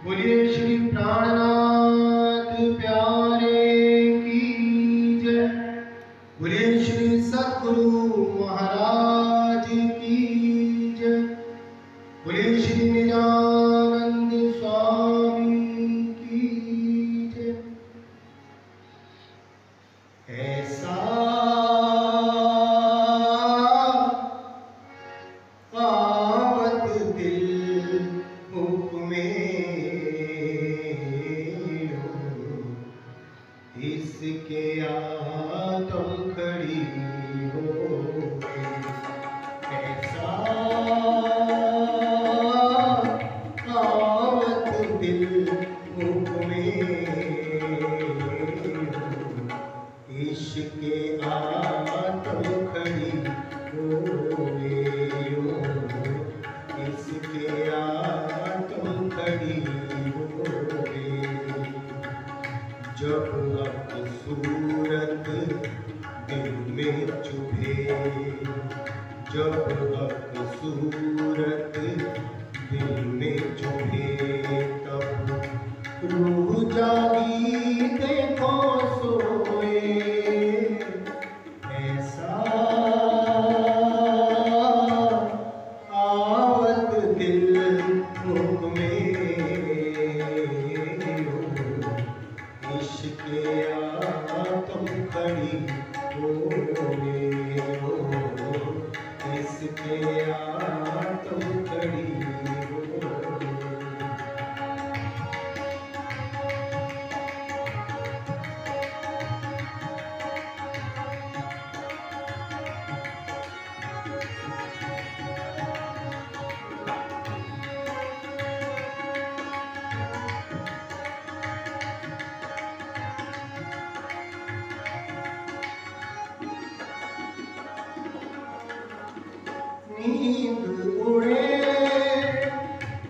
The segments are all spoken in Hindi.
बोलिए श्री प्राणनाथ प्यारे की जय। बोलिए श्री सद्गुरु महाराज की जय। बोलिए श्री निजानंद स्वामी की जय। ऐसा आवत दिल हुक्मे इसके आदम खड़ी हो गई। ऐसा आवत दिल हुक्मे इसके आदम खड़ी हो गई। इसके आदम खड़ी हो गई। जब सूरत दिल में चुभे, जब सूरत दिल में चुभे, तब रूह जागी देखो सोए। ऐसा आवत दिल हुक्मे इसके आदम खड़ी हो गई। इसके आदम खड़ी हो गई। नींद उड़े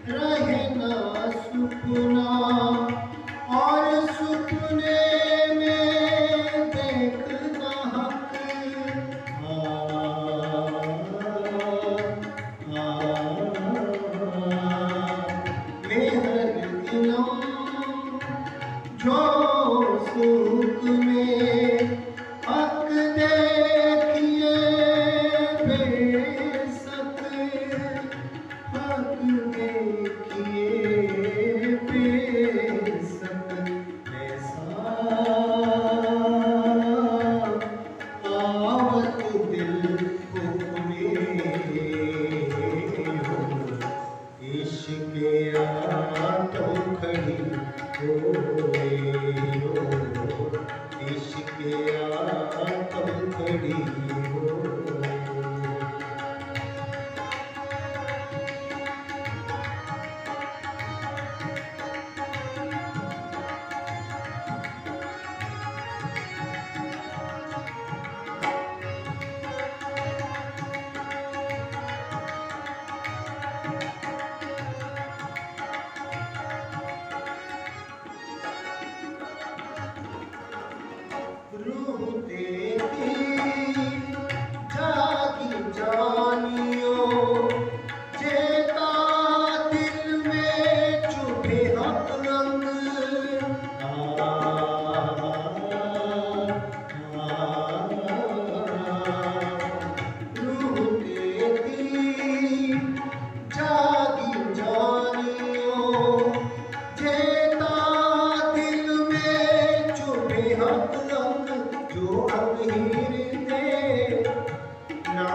रहे ना सुपना, और सुपने में देखना हक। मेहर इनाम जो सुख में हक देखिए बेशक, हक देखिए बेशक। ऐसा आवत दिल हुक्मे इसके आदम खड़ी हो गई। इसके आदम खड़ी हो गई। रूह देती जागी जानियो, चेता दिल में चुभे हक रंग। रूह देती जागी जानियो, चेता दिल में चुभे हक रंग। जो अमीर ने ना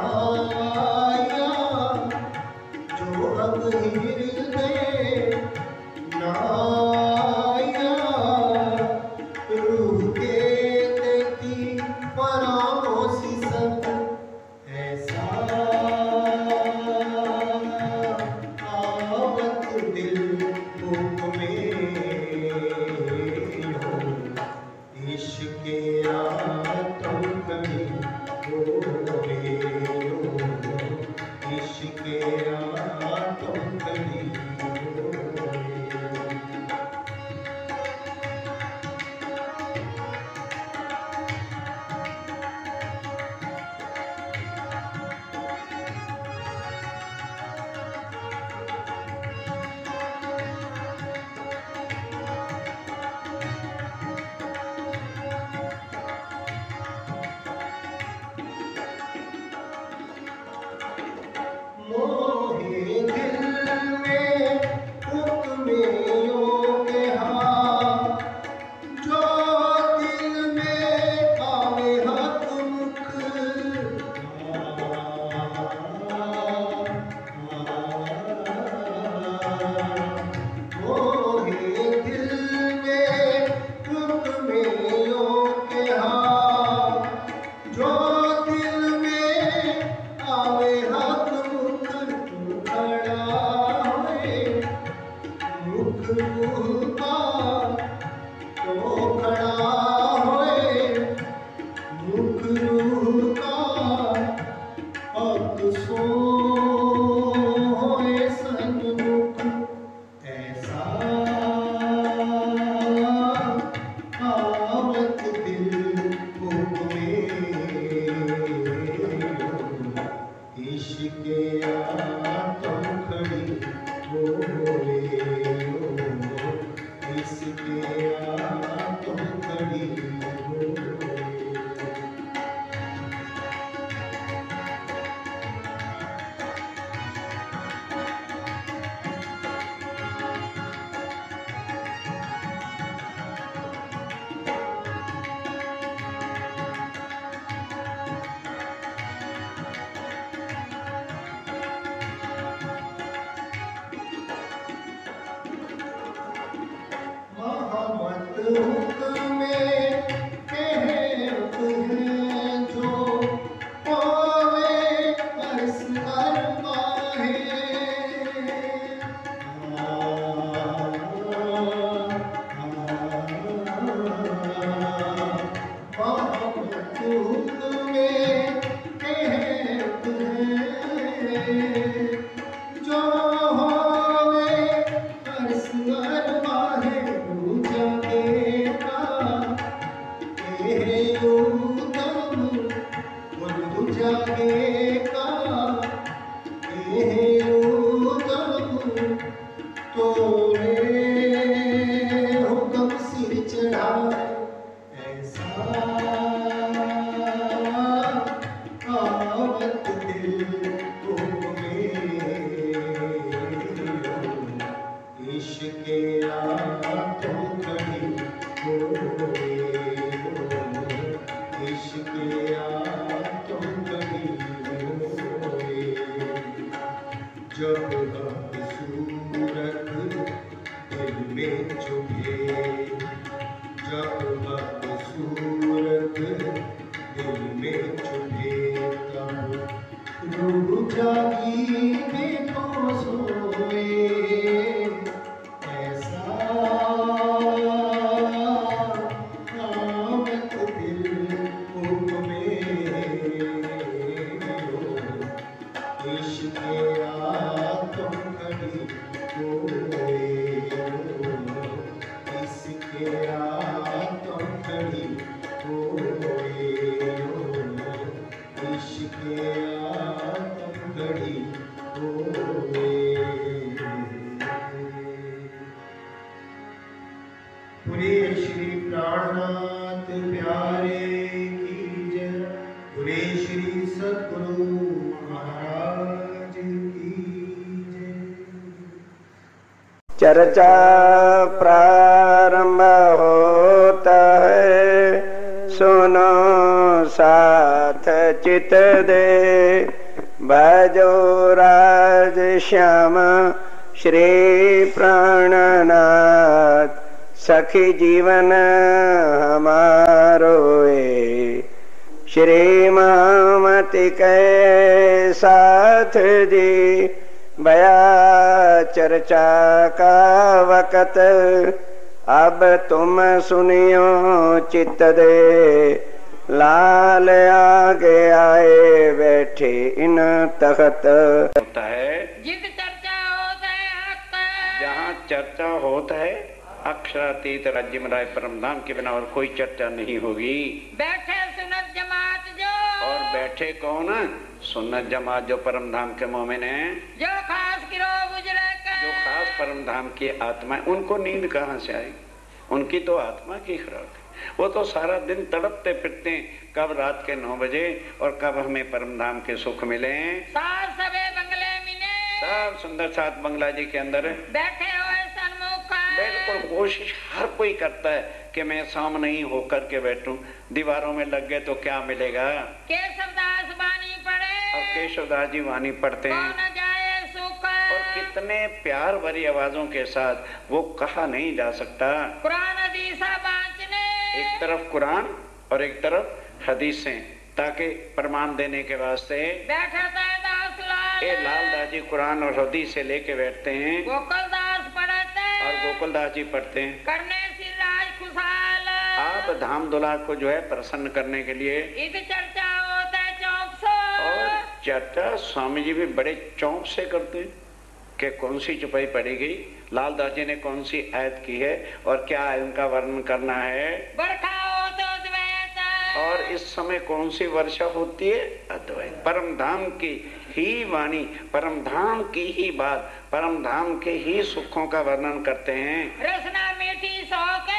आया, जो अमीर ने ना आया, रूह के देती फरामोशी सब। ऐसा आवत दिल हुक्मे इसके आदम खड़ी हो गई। इसके आदम खड़ी हो गई। भक्त सोए सन्मुख ऐसा आवत दिल हुक्मे इश्क़ आतम खड़ी बोले इश्क़ आतम खड़ी बोले। महामत हुक्मे कहत हैं जो पावे अर्श अरमाहे महामत हुक्मे कहत हैं जो होवे अर्श अरमाहे जब सूरत दिल में चुभे जब सूरत दिल में चुभे तब रूह जागी देखो सोए ऐसा आवत दिल हुक्मे इश्क़ आतम खड़ी बोले इश्क़ आतम खड़ी बोले इश्क़ आतम खड़ी बोले। पूरे श्री प्राणनाथ प्यारे की जय। पूरे श्री सद्गुरु महाराज की जय। चर्चा प्रारंभ होता है, सुनो साथ चित दे। भजो राज श्याम श्री प्राणनाथ, सखी जीवन हमारो ए। श्री महामति के साथ जी भया चर्चा का वक़्त, अब तुम सुनियो चित दे। लाल आगे आए बैठे इन तख्त। होता है जित चर्चा होता है हक, जहाँ चर्चा होता है अक्षरातीत राज्य में राय परम धाम के बिना और कोई चर्चा नहीं होगी। बैठे सुनत जमात जो, और बैठे कौन? सुन्नत जमात जो परम धाम के मोमिन हैं, जो खास गिरो गुजरे के, जो खास परम धाम की आत्मा है। उनको नींद कहाँ से आएगी? उनकी तो आत्मा की खुराक है। वो तो सारा दिन तड़पते फिरते हैं, कब रात के 9 बजे और कब हमें परम धाम के सुख मिले। सात सबे बंगले मिले, सब सुंदर सात बंगला जी के अंदर बैठे हुए सन्मुख। बिल्कुल कोशिश हर कोई करता है कि मैं सामने ही होकर के बैठूं। दीवारों में लग गए तो क्या मिलेगा? केशवदास वाणी पढ़े, और केशवदास जी वाणी पढ़ते हैं, कौन जाए सुख। और कितने प्यार भरी आवाजों के साथ वो कहा नहीं जा सकता। कुरान हदीसा बांचने, एक तरफ कुरान और एक तरफ हदीसें, ताकि प्रमाण देने के वास्ते बैठे दास लाल। ये लाल दास जी कुरान और हदीस से लेके बैठते हैं, गोकुलदास पढ़ते और गोकुलदास जी पढ़ते हैं। करने से राज खुशहाल, आप धाम दुला को जो है प्रसन्न करने के लिए इस चर्चा होता है चौक सो, और चर्चा स्वामी जी भी बड़े चौंक से करते हैं कि कौन सी चौपाई पड़ेगी, लालदास जी ने कौन सी आयत की है और क्या इनका वर्णन करना है, बरखा हो तो द्वैत, और इस समय कौन सी वर्षा होती है, अद्वैत। परम धाम की ही वाणी, परम धाम की ही बात, परम धाम के ही सुखों का वर्णन करते हैं। रसना मीठी सौके,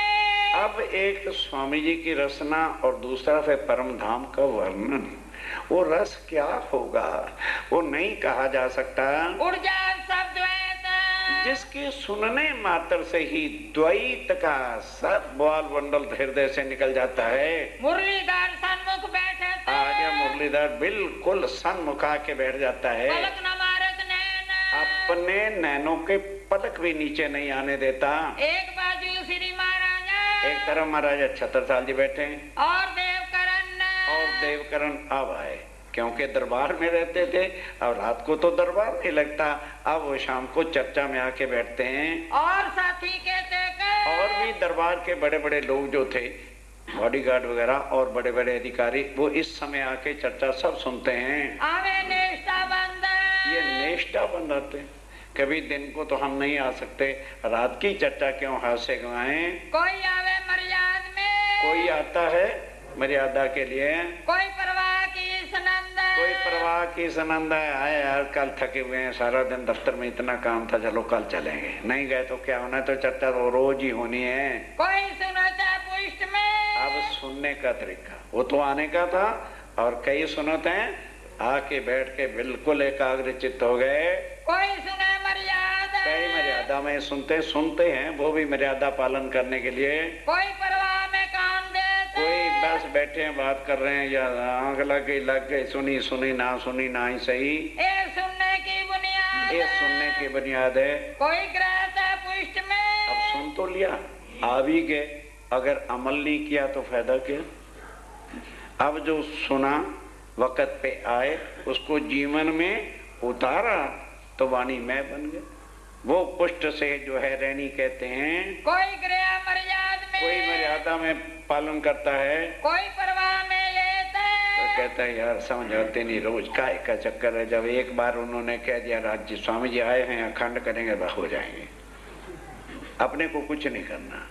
अब एक स्वामी जी की रचना और दूसरा है परम धाम का वर्णन। वो रस क्या होगा वो नहीं कहा जा सकता, ऊर्जा सब द्वैत, जिसके सुनने मात्र से ही द्वैत का सब बाल बंडल हृदय से निकल जाता है। मुरलीधर सन्मुख बैठे थे, आगे मुरलीधर बिल्कुल सन्मुख आके बैठ जाता है, पलक न मारत नैन, अपने नैनों के पलक भी नीचे नहीं आने देता। एक बाजू श्री महाराजा, एक तरफ महाराजा छत्रसाल जी बैठे हैं और देवकरण, और देवकरण अब आए, क्योंकि दरबार में रहते थे। अब रात को तो दरबार नहीं लगता, अब वो शाम को चर्चा में आके बैठते हैं। और साथी कहते कि और भी दरबार के बड़े बड़े लोग जो थे, बॉडीगार्ड वगैरह और बड़े बड़े अधिकारी, वो इस समय आके चर्चा सब सुनते हैं। आवे नेष्टा बंद, ये नेष्टा बन रहते हैं। कभी दिन को तो हम नहीं आ सकते, रात की चर्चा क्यों हाथ से गवाएं। कोई आवे मर्याद में, कोई आता है मर्यादा के लिए, कोई परवाह की सनंद, कोई परवाह की सनंद आए, यार कल थके हुए हैं, सारा दिन दफ्तर में इतना काम था, चलो कल चलेंगे। नहीं गए तो क्या होना, तो चर्चा तो रोज ही होनी है। कोई सुनता पुष्ट में, अब सुनने का तरीका, वो तो आने का था, और कई सुनते हैं आके बैठ के बिल्कुल एकाग्र चित्त हो गए। कोई सुने मर्यादा, कई मर्यादा में सुनते हैं, वो भी मर्यादा पालन करने के लिए। कोई परवाह में काम देते, कोई बस बैठे हैं बात कर रहे हैं, या आंख लग गई, सुनी ना ही सही, ये सुनने की बुनियाद, ये सुनने की बुनियाद है। कोई ग्रहता पुष्ट में, अब सुन तो लिया, आ भी गए, अगर अमल नहीं किया तो फायदा क्या। अब जो सुना वक़्त पे आए, उसको जीवन में उतारा तो वाणी मैं बन गया। वो पुष्ट से जो है रैनी कहते हैं। कोई गृह मर्याद में, कोई मर्यादा में पालन करता है, कोई परवाह में लेते, तो कहता है यार समझ आते नहीं, रोज काय का चक्कर है। जब एक बार उन्होंने कह दिया राज्य स्वामी जी आए हैं, अखंड करेंगे, हो जाएंगे, अपने को कुछ नहीं करना।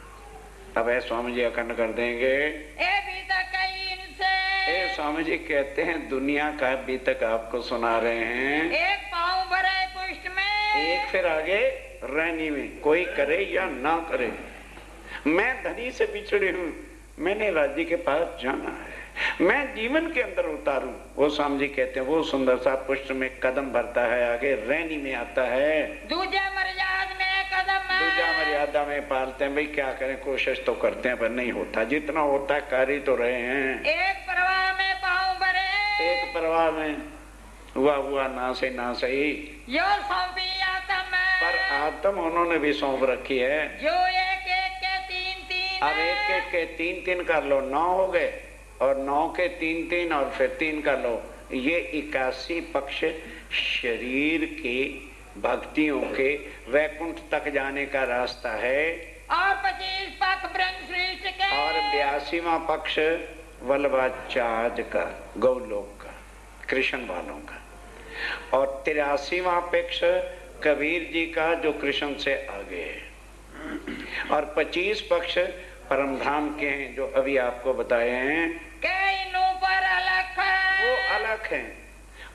अब है स्वामी जी अखंड कर देंगे। ये भी तो कई इनसे, ए स्वामी जी कहते हैं दुनिया का भी तक आपको सुना रहे हैं। एक पाँव भरे पुष्ट में, एक फिर आगे रैनी में, कोई करे या ना करे, मैं धनी से बिछड़ी हूँ, मैंने राज्य के पास जाना है, मैं जीवन के अंदर उतारूं। वो स्वामी जी कहते हैं वो सुंदर सा पुष्ट में कदम भरता है, आगे रैनी में आता है, दूजा मर्याद में कदम, दूजा मर्यादा में पालते हैं। भाई क्या करें, कोशिश तो करते हैं पर नहीं होता, जितना होता है कर ही तो रहे हैं। एक परवाह में पाँव भरे, एक परवाह में हुआ ना सही, यो सौंपी आत्म, पर आत्म उन्होंने भी सौंप रखी है। जो एक के तीन, अब एक के तीन कर लो, 9 हो गए, और 9 के 3 और फिर 3 कर लो, ये 81 पक्ष शरीर के भक्तियों के वैकुंठ तक जाने का रास्ता है। और 25 पक्ष ब्रह्म श्रेष्ठ के, और 82वां पक्ष वल्लभाचार्य का, गौलोक का, कृष्ण वालों का, और 83वां पक्ष कबीर जी का जो कृष्ण से आगे है, और 25 पक्ष परमधाम के हैं जो अभी आपको बताए हैं। कई नु पर अलग है, वो अलग हैं।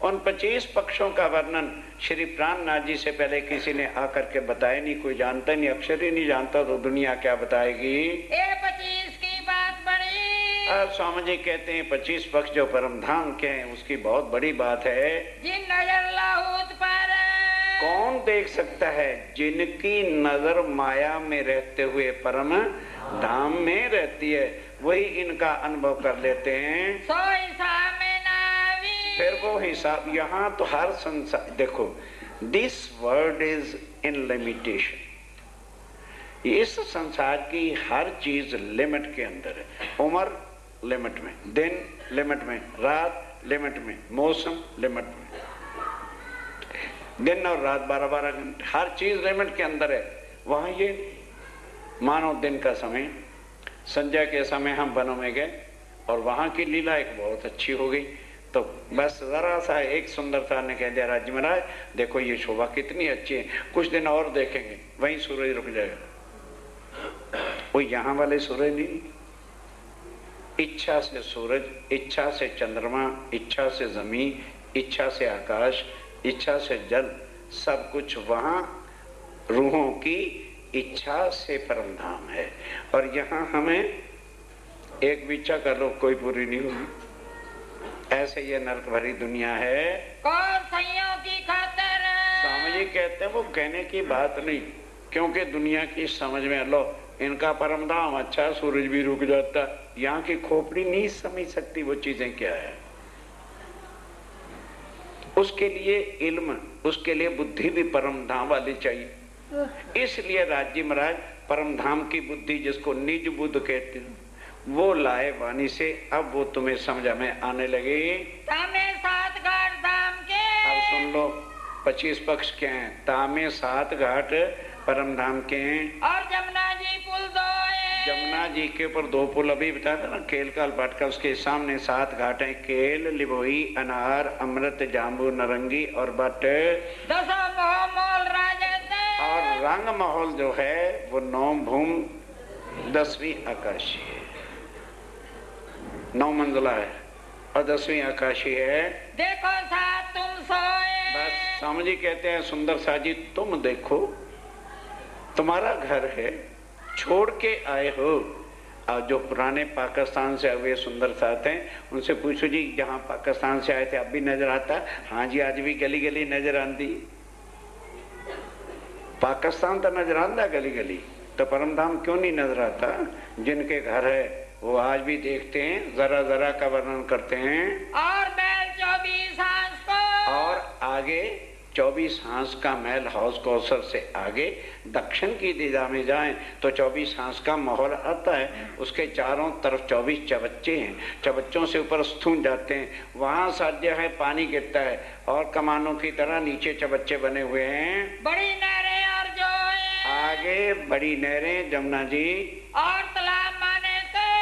उन 25 पक्षों का वर्णन श्री प्राणनाथ जी से पहले किसी ने आकर के बताया नहीं, कोई जानता नहीं, अक्षर ही नहीं जानता, तो दुनिया क्या बताएगी। ये 25 की बात बड़ी, अब स्वामी जी कहते हैं 25 पक्ष जो परमधाम के हैं उसकी बहुत बड़ी बात है। जिन नजर लाहौत पर, कौन देख सकता है, जिनकी नजर माया में रहते हुए परम धाम में रहती है, वही इनका अनुभव कर लेते हैं। सो हिसाब में नावी, फिर वो हिसाब, यहाँ तो हर संसार देखो, this world is in limitation. इस संसार की हर चीज लिमिट के अंदर है। उम्र लिमिट में, दिन लिमिट में, रात लिमिट में, मौसम लिमिट में, दिन और रात 12-12 घंटे, हर चीज लिमिट के अंदर है। वहां ये मानो दिन का समय, संध्या के समय हम वनों में गए और वहां की लीला एक बहुत अच्छी हो गई। तो बस जरा सा एक सुंदरता ने कह दिया, राज्य महाराज देखो ये शोभा कितनी अच्छी है, कुछ दिन और देखेंगे, वहीं सूरज रुक जाएगा। वो यहाँ वाले सूरज नहीं, इच्छा से सूरज, इच्छा से चंद्रमा, इच्छा से जमीन, इच्छा से आकाश, इच्छा से जल, सब कुछ वहाँ रूहों की इच्छा से परम धाम है। और यहाँ हमें एक भी इच्छा कर लो कोई पूरी नहीं होगी। ऐसे ये नरक भरी दुनिया है। कौन सैयों की खातिर? स्वामी जी कहते हैं वो कहने की बात नहीं, क्योंकि दुनिया की समझ में लो, इनका परम धाम अच्छा, सूरज भी रुक जाता, यहाँ की खोपड़ी नहीं समझ सकती वो चीजें क्या है। उसके लिए इल्म, उसके लिए बुद्धि भी परम धाम वाली चाहिए। इसलिए राज्य महाराज परम धाम की बुद्धि, जिसको निज बुद्ध कहते हैं, वो लाए वाणी से। अब वो तुम्हें समझ में आने लगे। तामे सात घाट धाम के। अब सुन लो 25 पक्ष के हैं। तामे 7 घाट परम धाम के हैं। और जमुना जी पुल 2 है। जमुना जी के ऊपर 2 पुल अभी बताया था ना, केल काल बाटका, उसके सामने 7 घाट हैं। केल, लिबोई, अनार, अमृत, जाम्बू, नारंगी और बट। 10 मोल राजत। और रंग महल जो है वो 9 भूम 10वीं आकाशी है, 9 मंजिला है और 10वीं आकाशी है। देखो साथ तुम सोए। बस स्वामी जी कहते हैं सुंदर साजी तुम देखो, तुम्हारा घर है, छोड़ के आए हो। और जो पुराने पाकिस्तान से हुए सुंदर साथ हैं, उनसे पूछो जी जहाँ पाकिस्तान से आए थे अब भी नजर आता? हाँ जी आज भी गली गली नजर आती। पाकिस्तान तो नजर आता गली गली, तो परम धाम क्यों नहीं नजर आता? जिनके घर है वो आज भी देखते हैं, जरा जरा का वर्णन करते हैं। और महल 24 हांस को। और आगे 24 हांस का महल, हौज कौसर से आगे दक्षिण की दिशा में जाएं तो 24 हांस का महल आता है। उसके चारों तरफ 24 चबच्चे हैं, चबच्चों से ऊपर स्थून जाते हैं, वहाँ साध्य है पानी गिरता है और कमानों की तरह नीचे चबच्चे बने हुए हैं। बड़ी नहरें और जो है। आगे बड़ी नहरें जमुना जी, और तालाब माने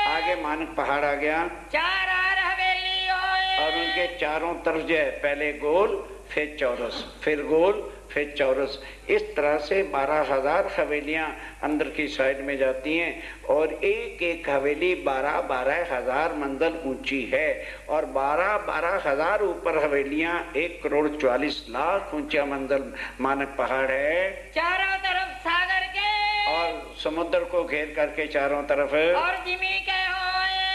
आगे मानक पहाड़ आ गया। 4 हवेली हो। और उनके चारों तरफ जो है पहले गोल फिर चौरस, फिर गोल फिर चौरस, इस तरह से 12,000 हवेलियां अंदर की साइड में जाती हैं। और एक एक हवेली 12,000 मंजिल ऊंची है। और 12,000 ऊपर हवेलियां 1,44,00,000 ऊंचा मंजिल मानक पहाड़ है। चारों तरफ सागर के। और समुद्र को घेर करके चारों तरफ। और जिमी के हो।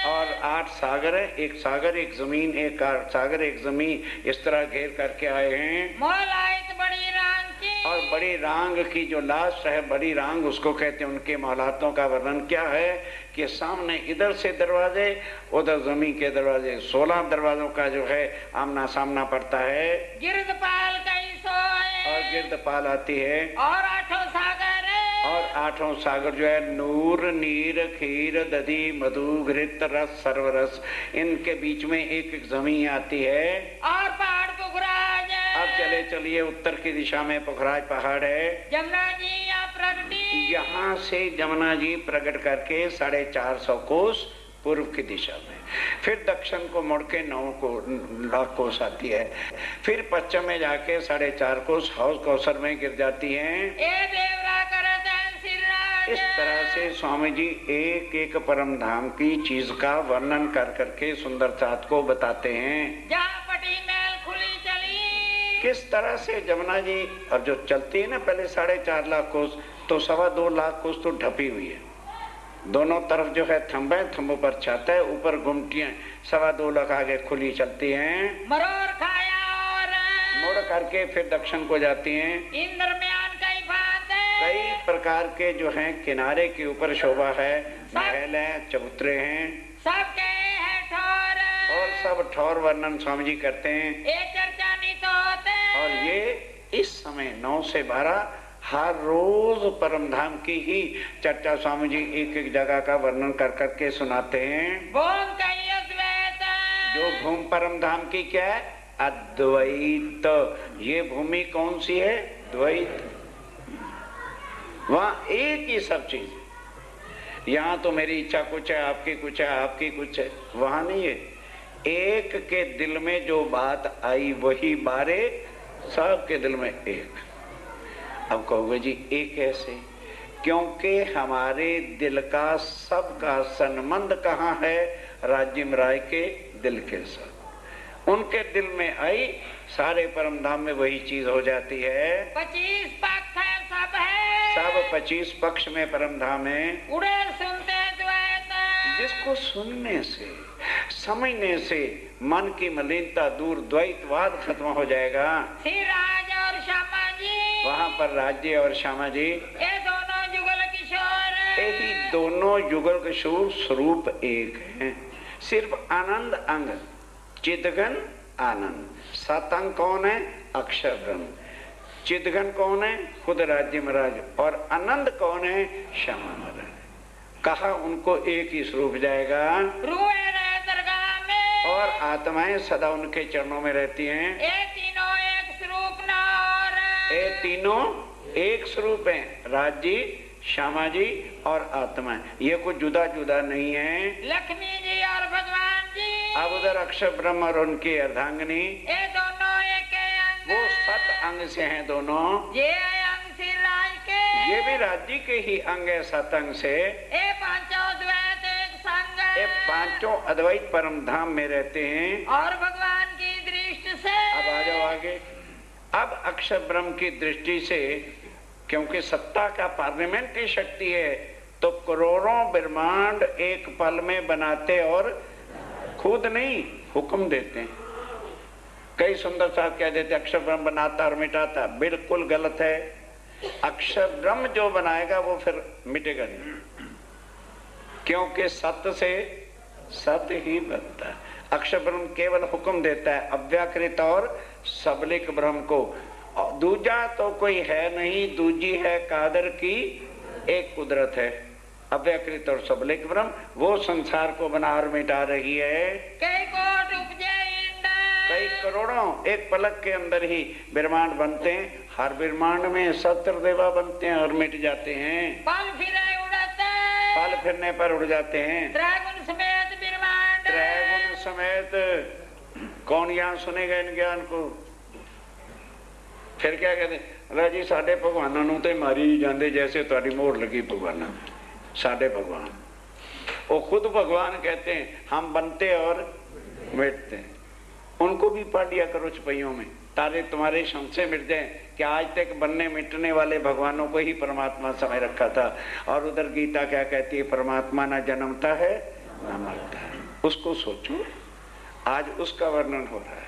और 8 सागर है, एक सागर एक जमीन, एक सागर एक जमीन, इस तरह घेर करके आए हैं। मोहलाइत बड़ी रांग की। और बड़ी रांग की जो लास्ट है, बड़ी रांग उसको कहते हैं। उनके मोहलातों का वर्णन क्या है कि सामने इधर से दरवाजे, उधर जमीन के दरवाजे, 16 दरवाजों का जो है आमना सामना पड़ता है। गिरदपाल कई सोए। और गिरदपाल आती है। और 8 सागर है। और 8 सागर जो है नूर, नीर, खीर, दधी, मधु, घृत, रस, सर्वरस, इनके बीच में एक एक जमीन आती है। और पहाड़ पुखराज है। अब चले चलिए उत्तर की दिशा में पुखराज पहाड़ है। जमुना जी यहाँ प्रगटी। यहाँ से जमुना जी प्रकट करके 450 कोस पूर्व की दिशा में, फिर दक्षिण को मुड़ के 9 लाख कोस आती है, फिर पश्चिम में जाके 4.5 कोस हौज कौसर में गिर जाती है। इस तरह से स्वामी जी एक एक परम धाम की चीज का वर्णन कर करके सुंदरता को बताते हैं। जहाँ पटी महल खुली चली। किस तरह से जमुना जी अब जो चलती है ना, पहले 4.5 लाख कोस, तो 2.25 लाख कोस तो ढपी हुई है। दोनों तरफ जो है थंबे, थंबों पर छत है, ऊपर गुमटियां, 2.25 लाख आगे खुली चलती हैं। मरोर खाया और मुड़ करके फिर दक्षिण को जाती हैं। इन दरमियान कई बात है। कई प्रकार के जो हैं किनारे के ऊपर शोभा है, महल है, चबूतरे हैं, सबके है ठौर। और सब ठौर वर्णन स्वामी जी करते हैं। एक चर्चा नहीं तो होते। और ये इस समय 9 से 12 हर रोज परम धाम की ही चर्चा स्वामी जी एक एक जगह का वर्णन कर करके सुनाते हैं। भूम कहीं अद्वैत। जो भूमि परम धाम की क्या है? अद्वैत। ये भूमि कौन सी है? द्वैत। वहां एक ही सब चीज। यहाँ तो मेरी इच्छा कुछ है, आपकी कुछ है, आपकी कुछ है, वहां नहीं है। एक के दिल में जो बात आई वही बारे सबके दिल में एक। अब कहोगे जी एक कैसे? क्योंकि हमारे दिल का सबका संबंध कहाँ है? राज्य राय के दिल के साथ। उनके दिल में आई, सारे परम धाम में वही चीज हो जाती है। 25 पक्ष है, सब है, सब 25 पक्ष में परम धाम है। उड़े सुनते द्वैत, जिसको सुनने से समझने से मन की मलिनता दूर, द्वैतवाद खत्म हो जाएगा। श्री राज और श्यामा जी, वहाँ पर राज्य और श्यामा जी ये दोनों जुगल किशोर, यही दोनों युगल किशोर स्वरूप एक है। सिर्फ आनंद अंग, चिदघन आनंद। सतंग कौन है? अक्षर ब्रह्म। चिदघन कौन है? खुद राज्य महाराज। और आनंद कौन है? श्यामा महाराज। कहा उनको एक ही स्वरूप जाएगा, रुए रहे दरगाह में, और आत्माएं सदा उनके चरणों में रहती हैं। ये तीनों एक स्वरूप न और, ये तीनों एक स्वरूप हैं, राज्य, श्यामा जी और आत्मा। ये कुछ जुदा जुदा नहीं है। लक्ष्मी जी और भगवान जी, अब उधर अक्षर ब्रह्म और उनकी अर्धांगिनी, ये दोनों एक अंग, वो 7 अंग से हैं दोनों। ये अंग श्री राज के, ये भी राज्य के ही अंग है 7 अंग से। ये पांचों द्वैत एक संग, ये पांचों अद्वैत परम धाम में रहते हैं। और भगवान की दृष्टि से, अब आ जाओ आगे। अब अक्षर ब्रह्म की दृष्टि से, क्योंकि सत्ता का पार्लियामेंट्री शक्ति है, तो करोड़ों ब्रह्मांड एक पल में बनाते और खुद नहीं हुक्म देते हैं। कई सुंदर साहब कह देते अक्षर ब्रह्म बनाता और मिटाता, बिल्कुल गलत है। अक्षर ब्रह्म जो बनाएगा वो फिर मिटेगा नहीं, क्योंकि सत्य से सत्य ही बनता है। अक्षर ब्रह्म केवल हुक्म देता है, अव्याकृत और सबलिक ब्रह्म को। दूजा तो कोई है नहीं, दूजी है कादर की एक कुदरत है। अव्याकृत और सबलिक ब्रह्म वो संसार को बना और मिटा रही है। कई कोट उपजे इंड, कई करोड़ों एक पलक के अंदर ही ब्रह्मांड बनते हैं। हर ब्रह्मांड में 70 देवा बनते हैं और मिट जाते हैं। पल फिरे उड़ते, पल फिरने पर उड़ जाते हैं। त्रैगुण समेत ब्रह्मांड, त्रैगुण समेत। कौन यहाँ सुनेगा इन ज्ञान को? फिर क्या कहते? अल्लाह जी साडे भगवाना नूं ते मारी जाते जैसे तुहाडी मोहर लगी भगवाना। साडे भगवान, वो खुद भगवान कहते हैं हम बनते और मिटते हैं। उनको भी पढ़ लिया करो चपैयों में, तारे तुम्हारे संशय मिट जाए कि आज तक बनने मिटने वाले भगवानों को ही परमात्मा समय रखा था। और उधर गीता क्या कहती है? परमात्मा ना जन्मता है ना मरता है। उसको सोचो, आज उसका वर्णन हो रहा है।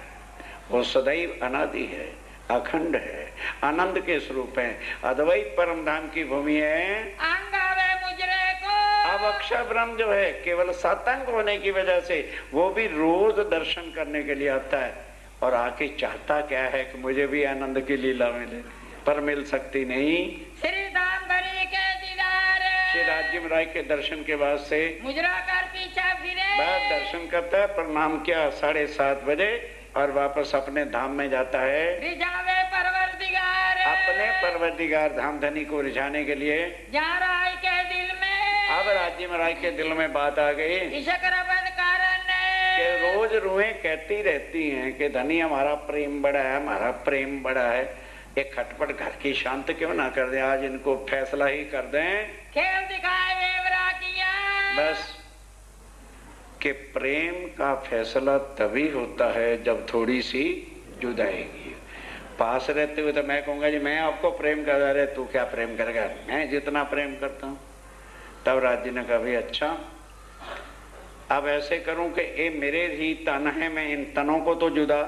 वो सदैव अनादि है, अखंड है, आनंद के स्वरूप है, अद्वैत परम धाम की भूमि है। अंगावे मुजरे को, अब अक्षर ब्रह्म जो है केवल 7 अंग होने की वजह से वो भी रोज दर्शन करने के लिए आता है, और आके चाहता क्या है कि मुझे भी आनंद की लीला मिले, पर मिल सकती नहीं। श्री धाम धरी के दीदार, श्री राज्य राय के दर्शन के बाद से मुजरा कर पीछा फिरे, बाद दर्शन करता है, प्रणाम किया 7:30 बजे और वापस अपने धाम में जाता है। रिझावे परवरदिगार, अपने परवरदिगार धाम धनी को रिझाने के लिए। जहाँ राय के दिल में, अब राज्य महाराज के दिल में बात आ गई इशकरबद कारण, कि रोज रुएं कहती रहती हैं कि धनी हमारा प्रेम बड़ा है, हमारा प्रेम बड़ा है। एक खटपट घर की शांत क्यों ना कर दें? आज इनको फैसला ही कर दें। खेल दिखाए वेवरा किया, बस कि प्रेम का फैसला तभी होता है जब थोड़ी सी जुदाई की। पास रहते हुए तो मैं कहूँगा जी मैं आपको प्रेम कर रहा है, तू क्या प्रेम करेगा? मैं जितना प्रेम करता हूँ। तब राज्य ने कहा भाई अच्छा, अब ऐसे करूं कि ये मेरे ही तन है, मैं इन तनों को तो जुदा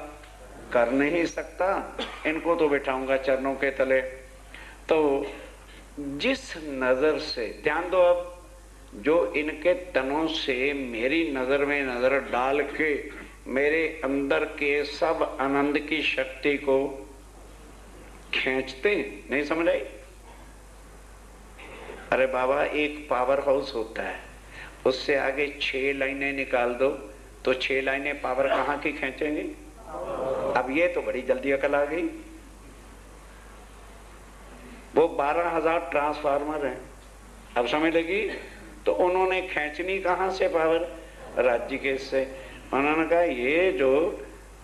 कर नहीं सकता, इनको तो बिठाऊंगा चरणों के तले। तो जिस नजर से, ध्यान दो, अब जो इनके तनों से मेरी नजर में नजर डाल के मेरे अंदर के सब आनंद की शक्ति को खींचते, नहीं समझ आई? अरे बाबा, एक पावर हाउस होता है, उससे आगे 6 लाइनें निकाल दो तो 6 लाइनें पावर कहाँ की खींचेंगे? अब ये तो बड़ी जल्दी अकल आ गई। वो 12,000 ट्रांसफार्मर हैं, अब समझ लगी? तो उन्होंने खींचनी कहाँ से पावर? राज्य के से। उन्होंने कहा ये जो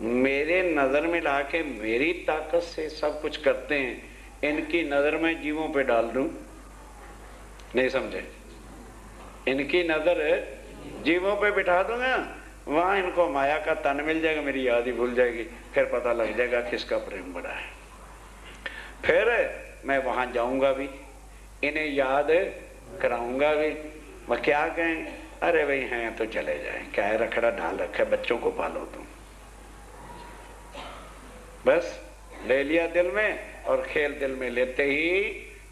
मेरे नजर में लाके मेरी ताकत से सब कुछ करते हैं, इनकी नजर में जीवों पे डाल दूं, नहीं समझे? इनकी नजर जीवों पे बिठा दूंगा, वहां इनको माया का तन मिल जाएगा, मेरी याद ही भूल जाएगी, फिर पता लग जाएगा किसका प्रेम बड़ा है। फिर मैं वहां जाऊंगा भी, इन्हें याद कराऊंगा भी। वह क्या कहें, अरे भाई हैं तो चले जाएं, क्या है रखड़ा ढाल रखे, बच्चों को पालो तुम। बस ले लिया दिल में, और खेल दिल में लेते ही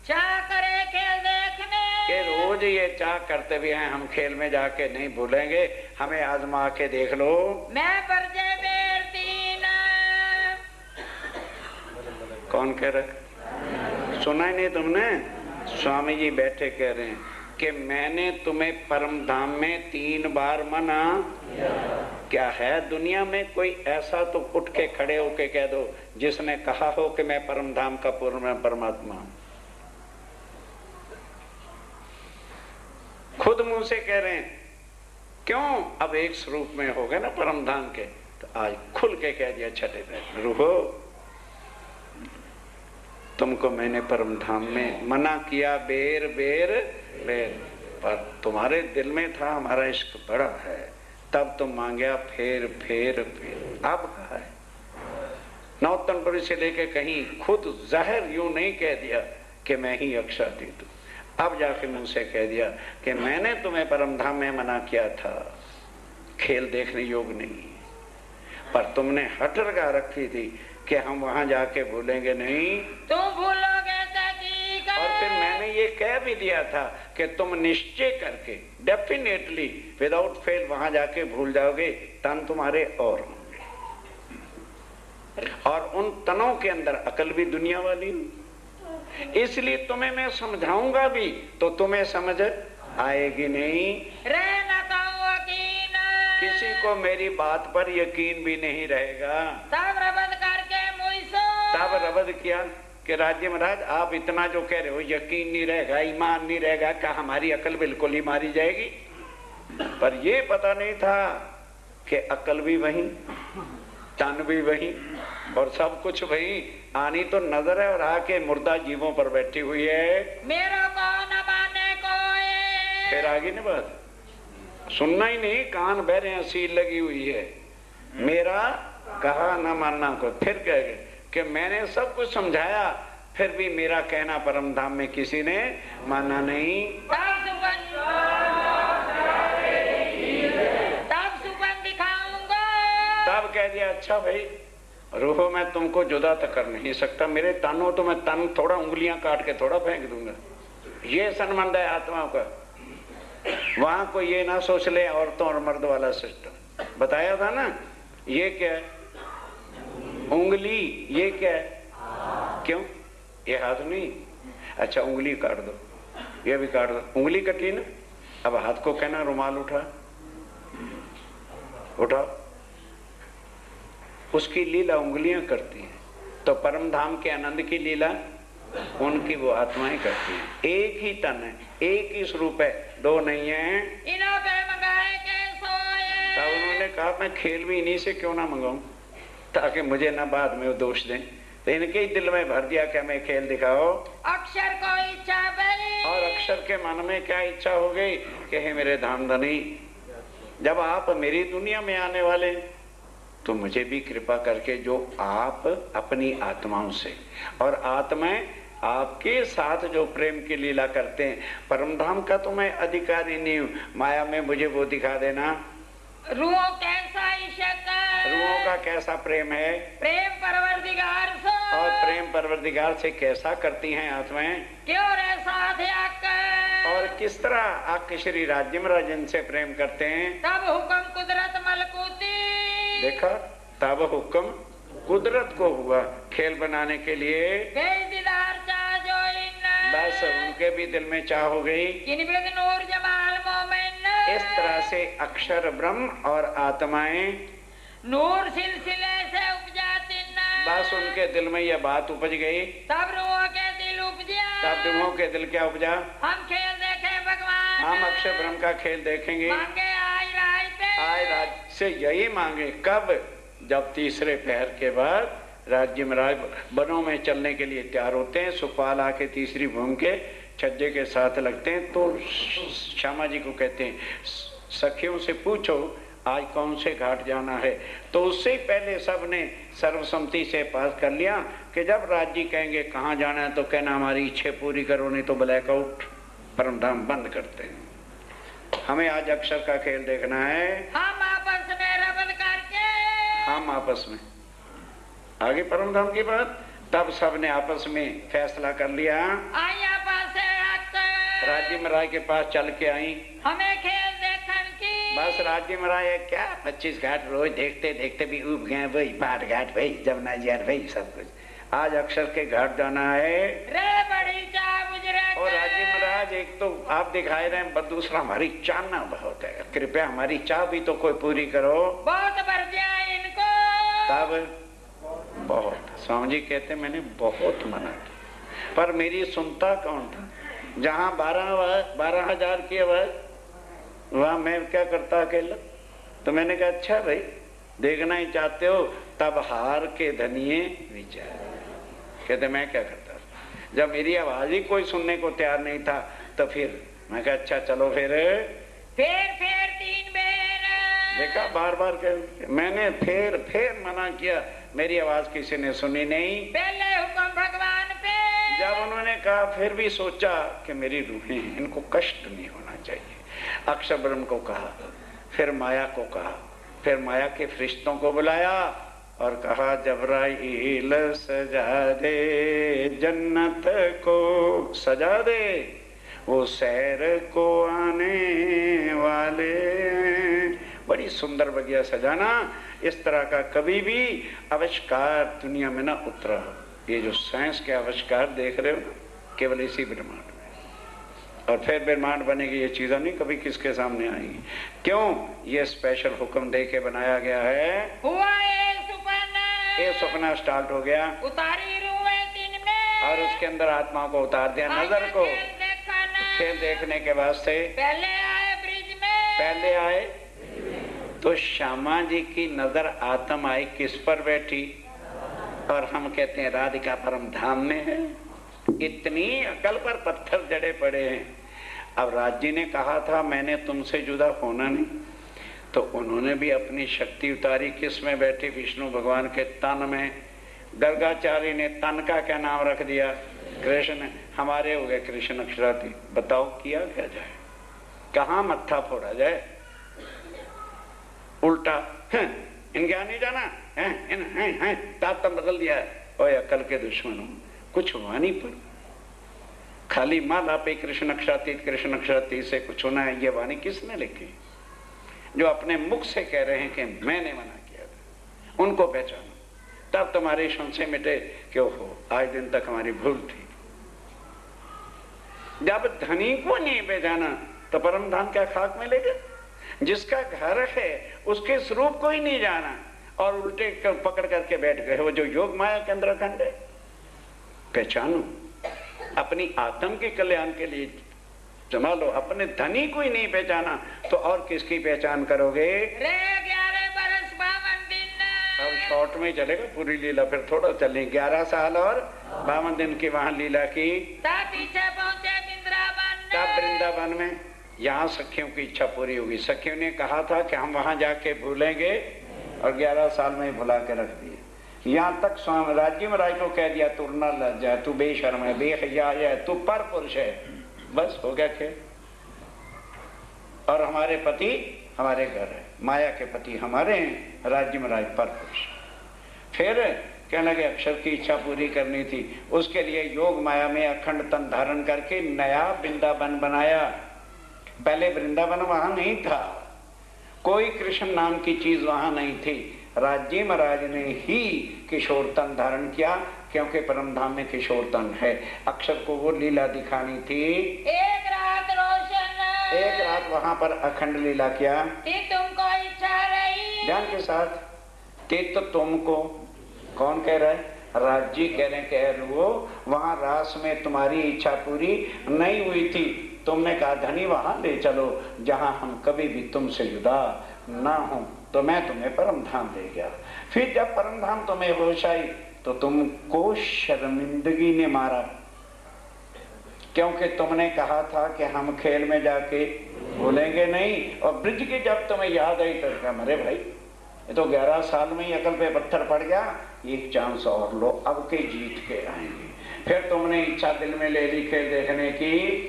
चाह करे खेल देखने कि रोज ये चाह करते भी हैं हम खेल में जाके नहीं भूलेंगे, हमें आजमा के देख लो। मैं परजे बेरती न। कौन कह रहा, सुना ही नहीं तुमने? स्वामी जी बैठे कह रहे हैं कि मैंने तुम्हें परम धाम में 3 बार मना। क्या है दुनिया में कोई ऐसा, तो उठ के खड़े होके कह दो जिसने कहा हो कि मैं परम धाम का पूर्ण परमात्मा हूं। खुद मुंह से कह रहे हैं, क्यों? अब एक स्वरूप में हो गए ना परम धाम के, तो आज खुल के कह दिया छठे पे, रूहो तुमको मैंने परम धाम में मना किया बेर बेर बेर, पर तुम्हारे दिल में था हमारा इश्क बड़ा है, तब तुम मांगया फेर फेर फेर। अब कहा है नौतनपुरी से लेके कहीं खुद जाहिर यूं नहीं कह दिया कि मैं ही अक्षरातीत हूं, अब जाके मुझसे कह दिया कि मैंने तुम्हें परम धाम में मना किया था, खेल देखने योग नहीं, पर तुमने हट लगा रखी थी कि हम वहां जाके भूलेंगे नहीं, तुम भूलोगे सकी। और फिर मैंने ये कह भी दिया था कि तुम निश्चय करके डेफिनेटली विदाउट फेल वहां जाके भूल जाओगे, तन तुम्हारे और होंगे, और उन तनों के अंदर अकल भी दुनिया वाली, इसलिए तुम्हें मैं समझाऊंगा भी तो तुम्हें समझ आएगी नहीं। किसी को मेरी बात पर यकीन भी नहीं रहेगा। तब रबद करके मुझसे, तब रबद किया कि राज्य महाराज आप इतना जो कह रहे हो, यकीन नहीं रहेगा, ईमान नहीं रहेगा, क्या हमारी अकल बिल्कुल ही मारी जाएगी? पर ये पता नहीं था कि अकल भी वही, तन भी वही, और सब कुछ वही, आनी तो नजर है और आके मुर्दा जीवों पर बैठी हुई है। मेरा को न माने कोई। फिर आगे ना बात सुनना ही नहीं, कान बहरे हैं, सील लगी हुई है, मेरा कहा न मानना को। फिर कह गए कि मैंने सब कुछ समझाया, फिर भी मेरा कहना परम धाम में किसी ने माना नहीं। तब सुपन दिखाऊंगा। तब कह दिया अच्छा भाई रूहो मैं तुमको जुदा तो कर नहीं सकता, मेरे तन हो तो मैं तन थोड़ा उंगलियां काट के थोड़ा फेंक दूंगा, ये संबंध है आत्माओं का। वहां को ये ना सोच ले औरतों और मर्द वाला सिस्टम बताया था ना। ये क्या है उंगली, ये क्या है, क्यों ये हाथ नहीं, अच्छा उंगली काट दो, ये भी काट दो, उंगली कटी ना, अब हाथ को कहना रुमाल उठा, उठाओ, उसकी लीला उंगलियां करती हैं, तो परम धाम के आनंद की लीला उनकी वो आत्माएं करती हैं। एक ही तन है, एक ही स्वरूप है, दो नहीं है। इन्हों पे मंगाए के सोए। तब उन्होंने कहा मैं खेल भी इन्हीं से क्यों ना मंगाऊं, ताकि मुझे ना बाद में वो दोष दें, तो इनके ही दिल में भर दिया कि हमें खेल दिखाओ। अक्षर को इच्छा गई, और अक्षर के मन में क्या इच्छा हो गई कि हे मेरे धामधनी, जब आप मेरी दुनिया में आने वाले तो मुझे भी कृपा करके जो आप अपनी आत्माओं से और आत्माएं आपके साथ जो प्रेम की लीला करते हैं, परमधाम का तो मैं अधिकारी नहीं हूँ, माया में मुझे वो दिखा देना। रूहों कैसा इश्क, रूहों का कैसा प्रेम है, प्रेम परवरदिगार से, और प्रेम परवरदिगार से कैसा करती हैं आत्माएं, क्यों रे साथ आकर, और किस तरह आके श्री राज्य राजन से प्रेम करते हैं। तब हुक्म कुदरत मलकूती, देखा तब हुक्म कुदरत को हुआ खेल बनाने के लिए, गई दिलार चाह जो इन, बस उनके भी दिल में चाह हो गई। इन बिद नूर जमाल मोमिन, इस तरह से अक्षर ब्रह्म और आत्माएं नूर सिलसिले से उपजाती न, बस उनके दिल में यह बात उपज गई। तब रूहों के दिल उपजा, तब रूहों के दिल क्या उपजा, हम खेल देखे भगवान, हम अक्षर ब्रह्म का खेल देखेंगे। मांगे आय राय पे, आए राज से यही मांगे। कब? जब तीसरे पहर के बाद राज्य महाराज बनों में चलने के लिए तैयार होते हैं, सुखपाल आके तीसरी भूमि के छज्जे के साथ लगते हैं, तो श्यामा जी को कहते हैं सखियों से पूछो आज कौन से घाट जाना है। तो उससे ही पहले सब ने सर्वसम्मति से पास कर लिया कि जब राज्य कहेंगे कहाँ जाना है तो कहना हमारी इच्छा पूरी करो, नहीं तो ब्लैकआउट परमधाम बंद करते हैं। हमें आज अक्षर का खेल देखना है। हम आपस में रबल करके, हम आपस में आगे परमधाम की बात, तब सब ने आपस में फैसला कर लिया। आई आपस से राज्य महाराज के पास चल के आई, हमें खेल देखन की। बस राज्य महाराज क्या 25 घाट रोज देखते देखते भी उब गए, वही पाट घाट भाई जमुना जी भाई सब कुछ। आज अक्षर के घाट जाना है रे बड़ी चाह गुजरे। और राज्य महाराज एक तो आप दिखाए रहे हैं, दूसरा हमारी चाहना बहुत है, कृपया हमारी चाह भी तो कोई पूरी करो। बहुत बढ़ गया इनको। तब बहुत स्वामी जी कहते मैंने बहुत मना किया, पर मेरी सुनता कौन था? जहाँ 12,000 की आवाज, वहां मैं क्या करता अकेला? तो मैंने कहा अच्छा भाई देखना ही चाहते हो, तब हार के धनिये विचार। कहते मैं क्या करता? जब मेरी आवाज ही कोई सुनने को तैयार नहीं था तो फिर मैं कहा अच्छा चलो फिर 3 बेर देखा, बार बार कह मैंने फिर मना किया, मेरी आवाज किसी ने सुनी नहीं। पहले हुक्म भगवान पे। जब उन्होंने कहा फिर भी सोचा कि मेरी रूहें हैं, इनको कष्ट नहीं होना चाहिए। अक्षर ब्रह्म को कहा, फिर माया को कहा, फिर माया के फरिश्तों को बुलाया और कहा जबराइल सजा दे जन्नत को, सजा दे वो सैर को आने वाले। बड़ी सुंदर बगिया सजाना, इस तरह का कभी भी आविष्कार दुनिया में ना उतरा। ये जो साइंस के आविष्कार देख रहे हो केवल इसी ब्रह्मांड में, और फिर ब्रह्मांड बनेगी ये चीजें नहीं कभी किसके सामने आएंगी। क्यों? ये स्पेशल हुक्म दे के बनाया गया है। हुआ ये सपना स्टार्ट हो गया, उतारी रूहें दिन में, और उसके अंदर आत्मा को उतार दिया, नजर को खेल देखने के वास्ते। पहले आए ब्रिज में, पहले आए तो श्यामा जी की नजर आत्म आई किस पर बैठी? और हम कहते हैं राधिका परम धाम में है। इतनी अकल पर पत्थर जड़े पड़े हैं। अब राज ने कहा था मैंने तुमसे जुदा होना नहीं, तो उन्होंने भी अपनी शक्ति उतारी। किस में बैठी? विष्णु भगवान के तन में। गर्गाचार्य ने तन का क्या नाम रख दिया? कृष्ण। हमारे हो गए कृष्ण अक्षराती। बताओ किया क्या जाए, कहाँ मत्था फोड़ा जाए? उल्टा इनके नहीं जाना है, ताप बदल दिया है। ओए अकल के दुश्मनों, कुछ हुआ नहीं, पर खाली माला पे कृष्ण अक्षरातीत से कुछ होना है, ये वाणी किसने लिखी? जो अपने मुख से कह रहे हैं कि मैंने मना किया था, उनको पहचानो, तब तुम्हारे संशय मिटे कि ओहो आज दिन तक हमारी भूल थी। जब धनी को नहीं पहचाना तो परम धाम क्या खाक में ले गए? जिसका घर है उसके स्वरूप को ही नहीं जाना और उल्टे पकड़ करके बैठ गए। वो जो योग माया के अंदर अखंड है, पहचानो, अपनी आत्म के कल्याण के लिए जमा लो। अपने धनी को ही नहीं पहचाना तो और किसकी पहचान करोगे? रे 11 बरस 52 दिन। अब शॉर्ट में चलेगा पूरी लीला, फिर थोड़ा चलें। 11 साल और 52 दिन की वहां लीला की। तब पीछे पहुंचे वृंदावन। तब वृंदावन में यहाँ सखियों की इच्छा पूरी होगी। सखियों ने कहा था कि हम वहां जाके भूलेंगे और 11 साल में भुला के रख दिए। यहाँ तक स्वामी राज्य महाराज को कह दिया तू न लज्जा है, तू बेशर्म है, बेहया है, तू पर पुरुष है। बस हो गया खेल। और हमारे पति हमारे घर है, माया के पति हमारे हैं, राज्य महाराज पर पुरुष। फिर कहने लगे अक्षर की इच्छा पूरी करनी थी, उसके लिए योग माया में अखंड तन धारण करके नया वृंदावन बनाया। पहले वृंदावन वहां नहीं था, कोई कृष्ण नाम की चीज वहां नहीं थी। राज्य महाराज ने ही किशोर तन धारण किया, क्योंकि परम धाम में किशोर तन है। अक्षर को वो लीला दिखानी थी। एक रात रोशन, एक रात वहां पर अखंड लीला किया। तुमको इच्छा रही, ध्यान के साथ, तो तुमको कौन कह रहा है? राज्य कह रहे कह रो, वहां रास में तुम्हारी इच्छा पूरी नहीं हुई थी। तुमने कहा धनी वहां ले चलो जहां हम कभी भी तुमसे जुदा ना हूं तो मैं तुम्हें परम धाम ले गया। फिर जब परम धाम तुम्हें होश आई तो तुमको शर्मिंदगी ने मारा, क्योंकि तुमने कहा था कि हम खेल में जाके भूलेंगे नहीं, और ब्रिज की जब तुम्हें याद आई तो कहा अरे भाई ये तो 11 साल में ही अकल पे पत्थर पड़ गया, एक चांस और लो, अब के जीत के आएंगे। फिर तुमने इच्छा दिल में ले ली खेल देखने की,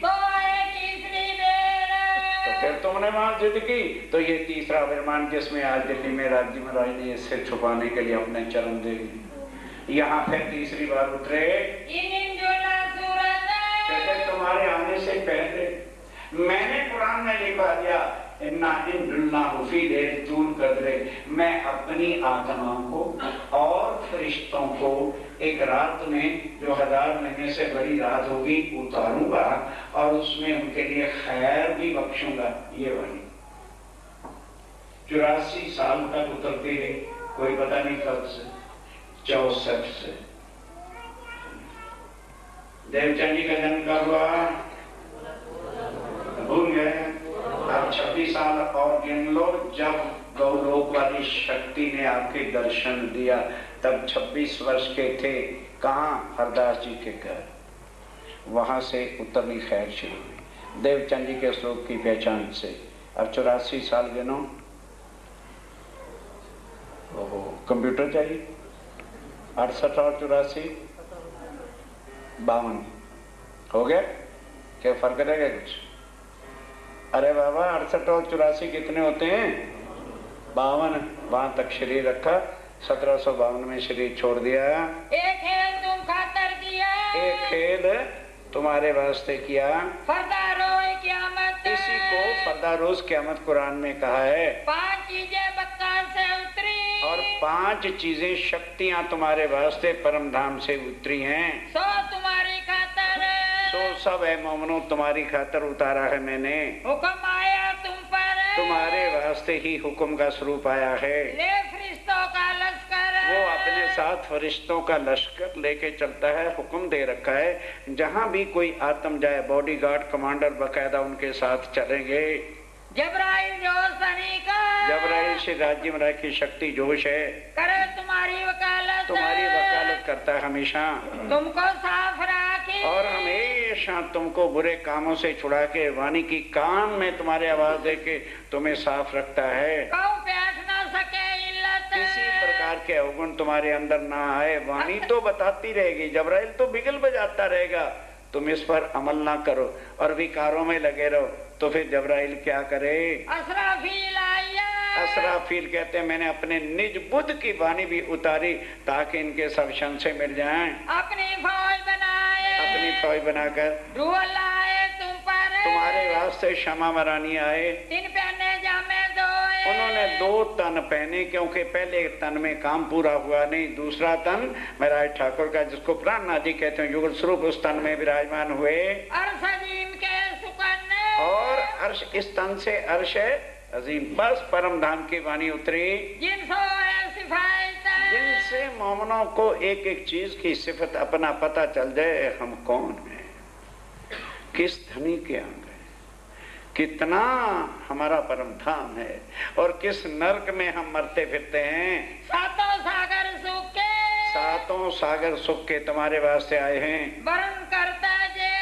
तो फिर तुमने वहां जिद की, तो ये तीसरा विमान जिसमें आज दिल्ली में राज्य महाराज ने इसे छुपाने के लिए अपने चरण दे दिए, यहाँ फिर तीसरी बार उतरे। कहते तुम्हारे आने से पहले मैंने कुरान में लिखा दिया इन्ना इंदुल्ला हुफी दे तून कदरे, मैं अपनी आत्मा को और फरिश्तों को एक रात में जो 1000 महीने से बड़ी रात होगी उतारूंगा और उसमें उनके लिए खैर भी बख्शूंगा। ये वाली 84 साल तक उतरती रही, कोई पता नहीं कब से, 64 से। देवचंद जी का जन्म कब हुआ भूल गए। अब 26 साल और गिन लो, जब गौलोक वाली शक्ति ने आपके दर्शन दिया तब 26 वर्ष के थे। कहाँ? हरदास जी के घर। वहां से उतरनी खैर शुरू हुई देवचंद जी के श्लोक की पहचान से। अब 84 साल गिनो। ओहो, कंप्यूटर चाहिए। 68 और 84 52 हो गया। क्या फर्क रहेगा कुछ? अरे बाबा 68 और 84 कितने होते हैं? 52। वहां तक शरीर रखा, 1752 में शरीर छोड़ दिया। एक खेल तुम खातर किया, एक खेल तुम्हारे वास्ते किया, फरदारोज क़यामत। इसी को फरदारोज क़यामत कुरान में कहा है। 5 चीजें मक्कान से उतरी, और 5 चीजें शक्तियां तुम्हारे वास्ते परम धाम से उतरी हैं। सो तुम्हारी खातर, सो सब है मोमनो तुम्हारी खातर उतारा है मैंने। हुक्म आया तुम पर, तुम्हारे वास्ते ही हुक्म का स्वरूप आया है। ले फरिश्तों का लश्कर, वो अपने साथ फरिश्तों का लश्कर लेके चलता है। हुक्म दे रखा है जहाँ भी कोई आत्म जाए बॉडीगार्ड कमांडर बकायदा उनके साथ चलेंगे। जबराइल जोश बनी का, जबराइल से राज्य महाराज की शक्ति जोश है, करे तुम्हारी वकालत, तुम्हारी वकालत करता है हमेशा, तुमको साफ राखी, और हमेशा तुमको बुरे कामों से छुड़ा के वाणी की कान में तुम्हारे आवाज दे के तुम्हें साफ रखता है। कौ प्यास ना सके इल्लत, किसी प्रकार के अवगुण तुम्हारे अंदर ना आए। वाणी तो बताती रहेगी, जबराइल तो बिगल बजाता रहेगा, तुम इस पर अमल ना करो और विकारों में लगे रहो, तो फिर जबराइल क्या करे? असराफील आया, असराफील कहते हैं मैंने अपने निज बुद्ध की वाणी भी उतारी ताकि इनके सब से मिल जाएं। अपनी फौज बनाए, अपनी फौज बनाकर रूह लाए तुम पर, तुम्हारे वास्ते क्षमा मरानी आए। 3 पहने जामे धोए, उन्होंने 2 तन पहने, क्योंकि पहले तन में काम पूरा हुआ नहीं। दूसरा तन महाराज ठाकुर का, जिसको प्राणनाथ जी कहते हैं, युगल स्वरूप, उस तन में विराजमान हुए। अर्श अजीम के सुकन्ने, और अर्श, इस तन से अर्श अजीम, बस परम धाम की वाणी उतरी, जिनसो है सिफायत, जिनसे मोमनों को एक एक चीज की सिफत अपना पता चल जाए। हम कौन हैं, किस धनी के अंग है, कितना हमारा परम धाम है, और किस नरक में हम मरते फिरते हैं। 7 सागर सुख के, 7 सागर सुख के तुम्हारे वास्ते आए हैं। वर्ण करता जे,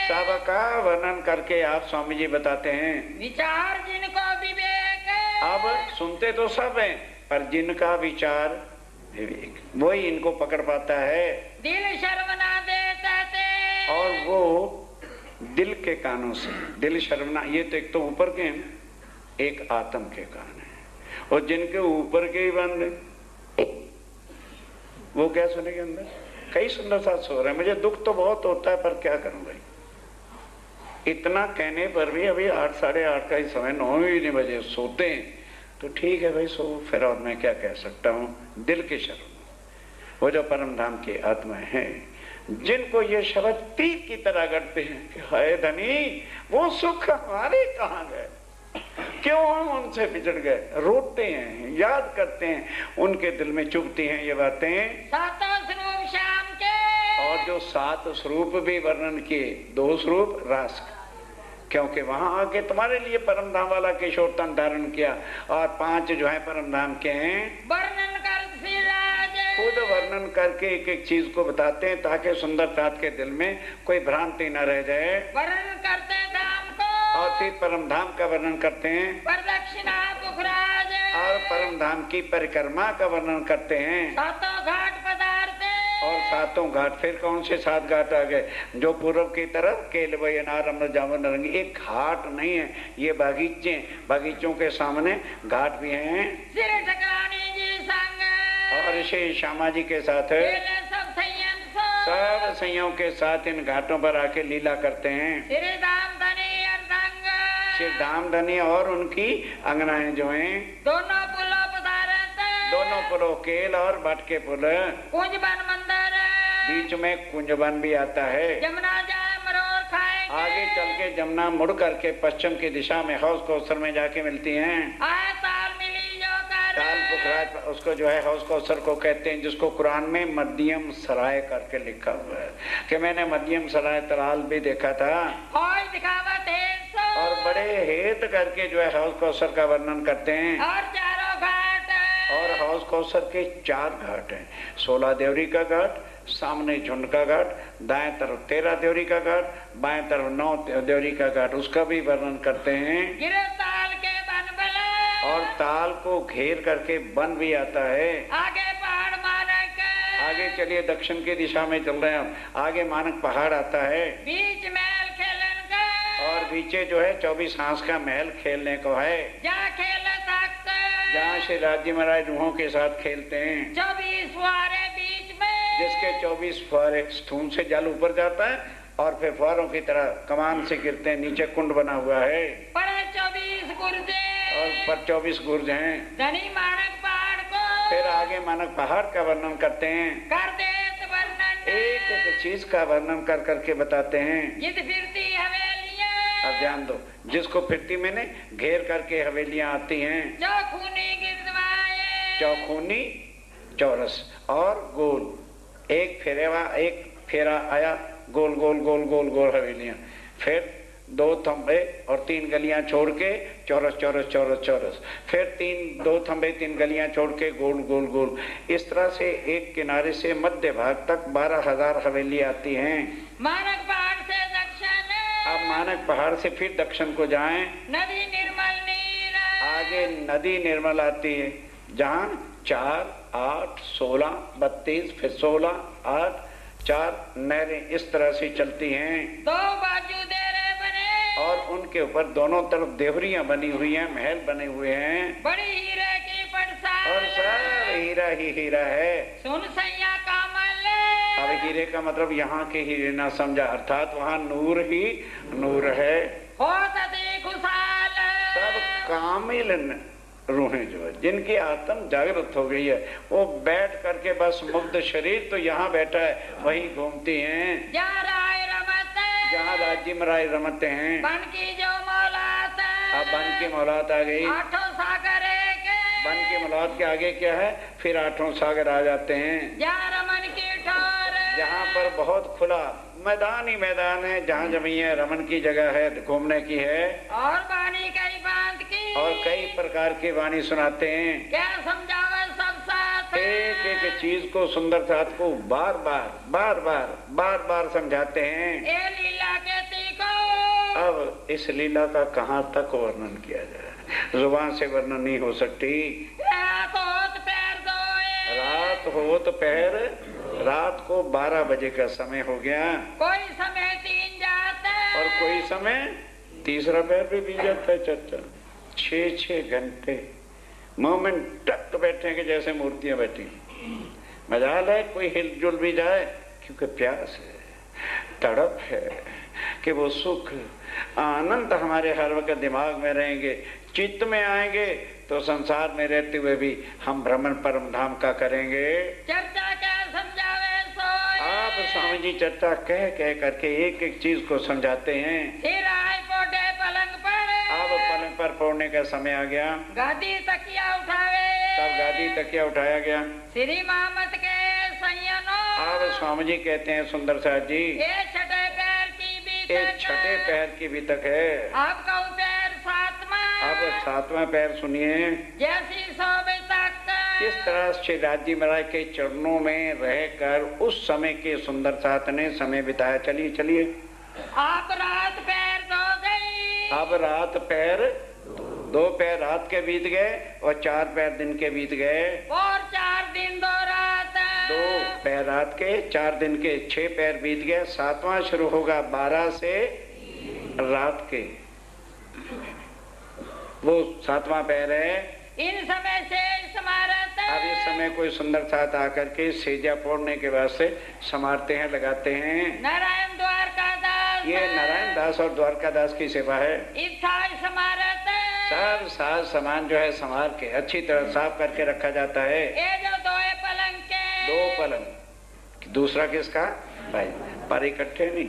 सबका वर्णन करके आप स्वामी जी बताते हैं। विचार जिनको विवेक, अब सुनते तो सब हैं, पर जिनका विचार विवेक वही इनको पकड़ पाता है। दिल शर्म ना देता थे, और वो दिल के कानों से, दिल शर्मना, ये तो एक तो ऊपर के हैं, एक आत्म के कान है, और जिनके ऊपर के ही बंद है वो क्या सुनेंगे? अंदर कई सुंदर साथ सो रहे हैं। मुझे दुख तो बहुत होता है, पर क्या करूं भाई, इतना कहने पर भी अभी 8 साढ़े 8 का ही समय, 9 बजे सोते हैं, तो ठीक है भाई सो, फिर और मैं क्या कह सकता हूँ। दिल की शर्म, वो जो परम धाम की आत्मा है, जिनको ये शब्द तीर की तरह गढ़ते हैं कि हाय धनी वो सुख हमारे कहाँ गए, क्यों हम उनसे बिछड़ गए, रोते हैं, याद करते हैं, उनके दिल में चुभती हैं ये बातें। 7 स्वरूप शाम के, और जो 7 स्वरूप भी वर्णन किए, 2 स्वरूप रास, क्योंकि वहां आके तुम्हारे लिए परम धाम वाला किशोर तन धारण किया। और 5 जो है परम धाम के हैं, वर्णन कर श्री राज, खुद वर्णन करके एक एक चीज को बताते हैं ताकि सुंदरनाथ के दिल में कोई भ्रांति न रह जाए। वर्णन करते धाम को और फिर परम धाम का वर्णन करते हैं, प्रदक्षिणा पुखराज, और परम धाम की परिक्रमा का वर्णन करते हैं, सातों घाट पदार्थ, और 7 घाट। फिर कौन से 7 घाट आ गए? जो पूर्व की तरफ केलवय नारम जामुन रंगी, एक घाट नहीं है, ये बागीचे, बागीचों के सामने घाट भी हैं। सिर ठकानी जी संग, और श्री श्यामा जी के साथ सब संयम सब संयोग के साथ इन घाटों पर आके लीला करते हैं। श्री धाम धनी अर्धंग, श्री धाम धनी और उनकी अंगनाएं जो हैं, दोनों पुलों पदार्थ, दोनों पुलों केल और बट के पुल, कुंज बन मंदिर, बीच में कुंजबन भी आता है। जमुना जाए मरोर खाएंगे, आगे चल के जमुना मुड़ करके पश्चिम की दिशा में हौज कौसर में जाके मिलती हैं। आए ताल मिली जो कर, ताल पुखराज उसको जो है हौज कौसर को कहते हैं, जिसको कुरान में मध्यम सराय करके लिखा हुआ है कि मैंने मध्यम सराय तराल भी देखा था। हौज दिखावत है सो, और बड़े हेत करके जो है हौज कौसर का वर्णन करते हैं। और चारों घाट, और हौज कौसर के 4 घाट हैं, 16 देवरी का घाट, सामने झुंड का घाट, दाएं तरफ 13 देवरी का घाट, बाएं तरफ 9 देवरी का घाट, उसका भी वर्णन करते हैं। गिरे ताल के बन बले, और ताल को घेर करके वन भी आता है। आगे पहाड़ मानक, आगे चलिए, दक्षिण की दिशा में चल रहे हैं हम, आगे मानक पहाड़ आता है। बीच महल खेलन का, और पीछे जो है 24 हांस का महल खेलने को है, जा खेल सकते, जहाँ से राज्य महाराज रूहों के साथ खेलते हैं। 24 फुहारे बीच में, जिसके 24 फुहारे, स्थूल से जल ऊपर जाता है और फिर फुहारों की तरह कमान से गिरते हैं, नीचे कुंड बना हुआ है। बड़े 24 गुर्जे, और पर 24 गुर्ज हैं। धनी मानक पहाड़ को, फिर आगे मानक पहाड़ का वर्णन करते हैं, कर देत वर्णन, एक एक चीज का वर्णन कर करके बताते हैं। जित फिरती हवेलियां, अब ध्यान दो, जिसको फिरती मैंने घेर करके हवेलियां आती हैं, चौखूनी गिरदवाए, चौखूनी, चौरस और गोल, एक फेरा आया, गोल गोल गोल गोल गोल हवेलियां, फिर 2 थंबे और 3 गलियां छोड़ के चौरस चौरस चौरस चौरस, फिर 2 थंबे 3 गलियां छोड़ के गोल गोल गोल। इस तरह से एक किनारे से मध्य भाग तक 12,000 हवेली आती हैं। मानक पहाड़ से दक्षिण, अब मानक पहाड़ से फिर दक्षिण को जाएं, नदी निर्मल नीर, आगे नदी निर्मल आती है, जहाँ 4, 8, 16, 32, फिर 16, 8, 4 नहरें इस तरह से चलती हैं। 2 बाजू देरे बने, और उनके ऊपर दोनों तरफ देवरियां बनी हुई हैं, महल बने हुए हैं, बड़ी हीरे की पड़साल, और सब हीरा ही हीरा है। सुन सैया कामल, अब हीरे का मतलब यहाँ के हीरे ना समझा, अर्थात वहाँ नूर ही नूर है। होत दी खुशहाल, सब कामिल रूहें जो है, जिनकी आत्म जागृत हो गई है, वो बैठ करके बस मुग्ध शरीर तो यहाँ बैठा है, वहीं घूमती हैं जा राय रमत, जहाँ राज्य में राय रमते हैं। बन की जो मौलात, अब बन की मौलात आ गई, 8 सागर एक, बन की मौलात के आगे क्या है, फिर 8 सागर आ जाते हैं। जा रमन की ठोर, जहाँ पर बहुत खुला मैदान ही मैदान है, जहाँ जमी है, रमन की जगह है, घूमने की है, और बानी कई बांध की, और कई प्रकार की वाणी सुनाते हैं। क्या समझावे सब साथ, एक एक चीज को, सुंदर साथ को बार बार समझाते हैं। ए लीला के तीको, अब इस लीला का कहाँ तक वर्णन किया जाए, जुबान से वर्णन नहीं हो सकती। रात होत पैर दोए, रात हो तो पैर, रात को 12 बजे का समय हो गया, कोई समय 3 जाते, और कोई समय तीसरा पैर भी बीत जाता है। चर्चा 6 घंटे मुंह में टक बैठे जैसे मूर्तियां बैठी। मजाल है कोई हिलजुल भी जाए, क्योंकि प्यास है, तड़प है कि वो सुख आनंद हमारे हर वक्त दिमाग में रहेंगे, चित्त में आएंगे, तो संसार में रहते हुए भी हम भ्रमण परम धाम का करेंगे। चर्चा क्या समझावे सोए, आप स्वामी जी चर्चा कह कह करके एक एक चीज को समझाते हैं। फिर आए पोटे पलंग पर, अब पलंग पर पौड़ने का समय आ गया, गादी तकिया उठावे, तब गादी तकिया उठाया गया। श्री मामत के संयनो, अब स्वामी जी कहते हैं सुंदर साथ जी, ये छठे पैर की भी छठे पैर की भी तक है। अब कहूँ पैर सातवां। अब सातवां पैर सुनिए। जैसी सोबे तक किस तरह श्री राज्य महाराज के चरणों में रहकर उस समय के सुंदर साथ ने समय बिताया। चलिए चलिए। अब रात पैर धो गई। अब रात पैर, 2 पैर रात के बीत गए और 4 पैर दिन के बीत गए। और 4 दिन 2 रात। 2 पैर रात के, 4 दिन के, 6 पैर बीत गए। 7वां शुरू होगा 12 से रात के, वो 7वां पैर है। इन समय से समारत। अब इस समय कोई सुंदर साथ आकर के सेजा फोड़ने के वास्ते समारते हैं, लगाते हैं। नारायण द्वारका दास। ये नारायण दास और द्वारका दास की सेवा है। इच्छा समारत। सब साज सामान जो है संभाल के अच्छी तरह साफ करके रखा जाता है। ये जो 2 पलंग के। 2 पलंग। दूसरा किसका? भाई पर इकट्ठे नहीं,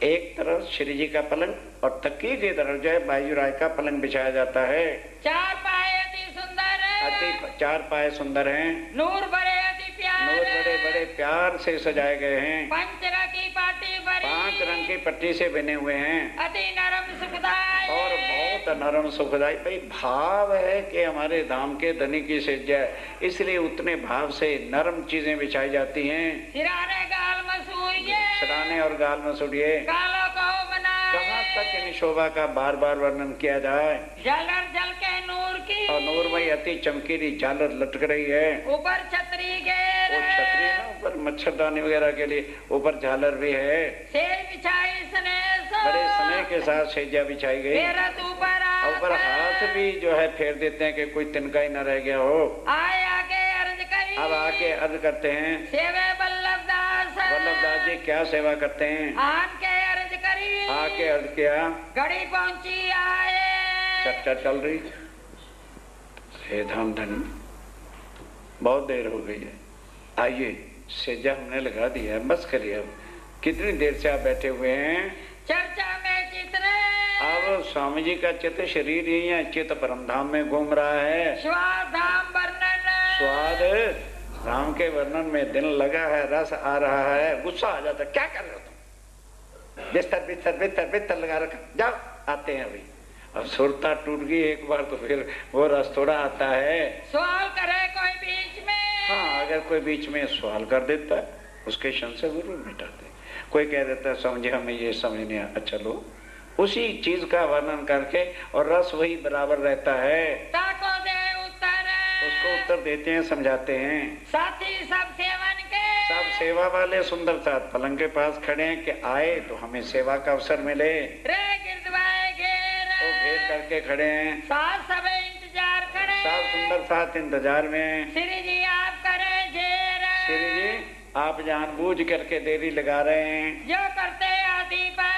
एक तरफ श्री जी का पलंग और तकिए की तरफ जो है बायूराय का पलंग बिछाया जाता है। 4 पाए अति सुंदर है। अति 4 पाए सुंदर हैं। नूर बड़े अति प्यार। नूर बड़े बड़े प्यार से सजाए गए हैं। 5 रंग की पाटी भरी। 5 रंग की पट्टी से बने हुए हैं अति नरम सुखदाई। और बहुत नरम सुखदाई। भाई भाव है कि हमारे धाम के धनी की सेजा है, इसलिए उतने भाव से नरम चीजें बिछाई जाती हैं। सिराने गाल मसूरिये। सराने और गाल मसूड़िए। कालो को बनाए। कहाँ तक इन शोभा का बार बार वर्णन किया जाए। झालर जल के नूर की। और नूरमयी अति चमकीली झालर लटक रही है। ऊपर छतरी घेर। वो छतरी है ना, ऊपर मच्छरदानी वगैरह के लिए ऊपर झालर भी है। सेज बिछाई स्नेह। बड़े स्नेह के साथ सेजा बिछाई गई। फेरत ऊपर ऊपर हाथ भी जो है फेर देते हैं कि कोई तिनका ही न रह गया हो। आए आके अर्ज करी। अब आके अर्ज करते हैं। सेवे वल्लभ दास। वल्लभ दास जी क्या सेवा करते हैं? आन के अर्ज करी। आके अर्ज किया। घड़ी पहुंची आए। चर्चा चल रही। हे धाम धनी, बहुत देर हो गई है, आइए सेजा हमने लगा दिया है, बस करिए। अब कितनी देर से आप बैठे हुए हैं? चर्चा में चित्र। अब स्वामी जी का चित्त शरीर ही है, चित्त परम धाम में घूम रहा है। स्वाद धाम वर्णन। स्वाद धाम के वर्णन में दिल लगा है, रस आ रहा है, गुस्सा आ जाता है। क्या कर रहे हो तुम? बिस्तर बिस्तर बिस्तर बिस्तर लगा रखा, जाओ। आते हैं अभी। अब सुरता टूट गई एक बार तो फिर वो रस थोड़ा आता है। सवाल करे कोई बीच में। हाँ, अगर कोई बीच में सवाल कर देता है उसके संशय जरूर मिटाते। कोई कह देता है समझे हमें ये समझ नहीं आया, अच्छा लो, उसी चीज का वर्णन करके और रस वही बराबर रहता है। ताको दे उत्तर। उसको उत्तर देते हैं, समझाते हैं। साथी सब सेवन के। सब सेवा वाले सुंदर साथ पलंग के पास खड़े हैं कि आए तो हमें सेवा का अवसर मिले। रे गिरदवाए घेर। तो घेर करके खड़े हैं। साथ सब इंतजार करे। सब सुंदर साथ इंतजार में। श्री जी आप करे घेर। श्री जी आप जानबूझ करके देरी लगा रहे हैं। जो करते आदि पर।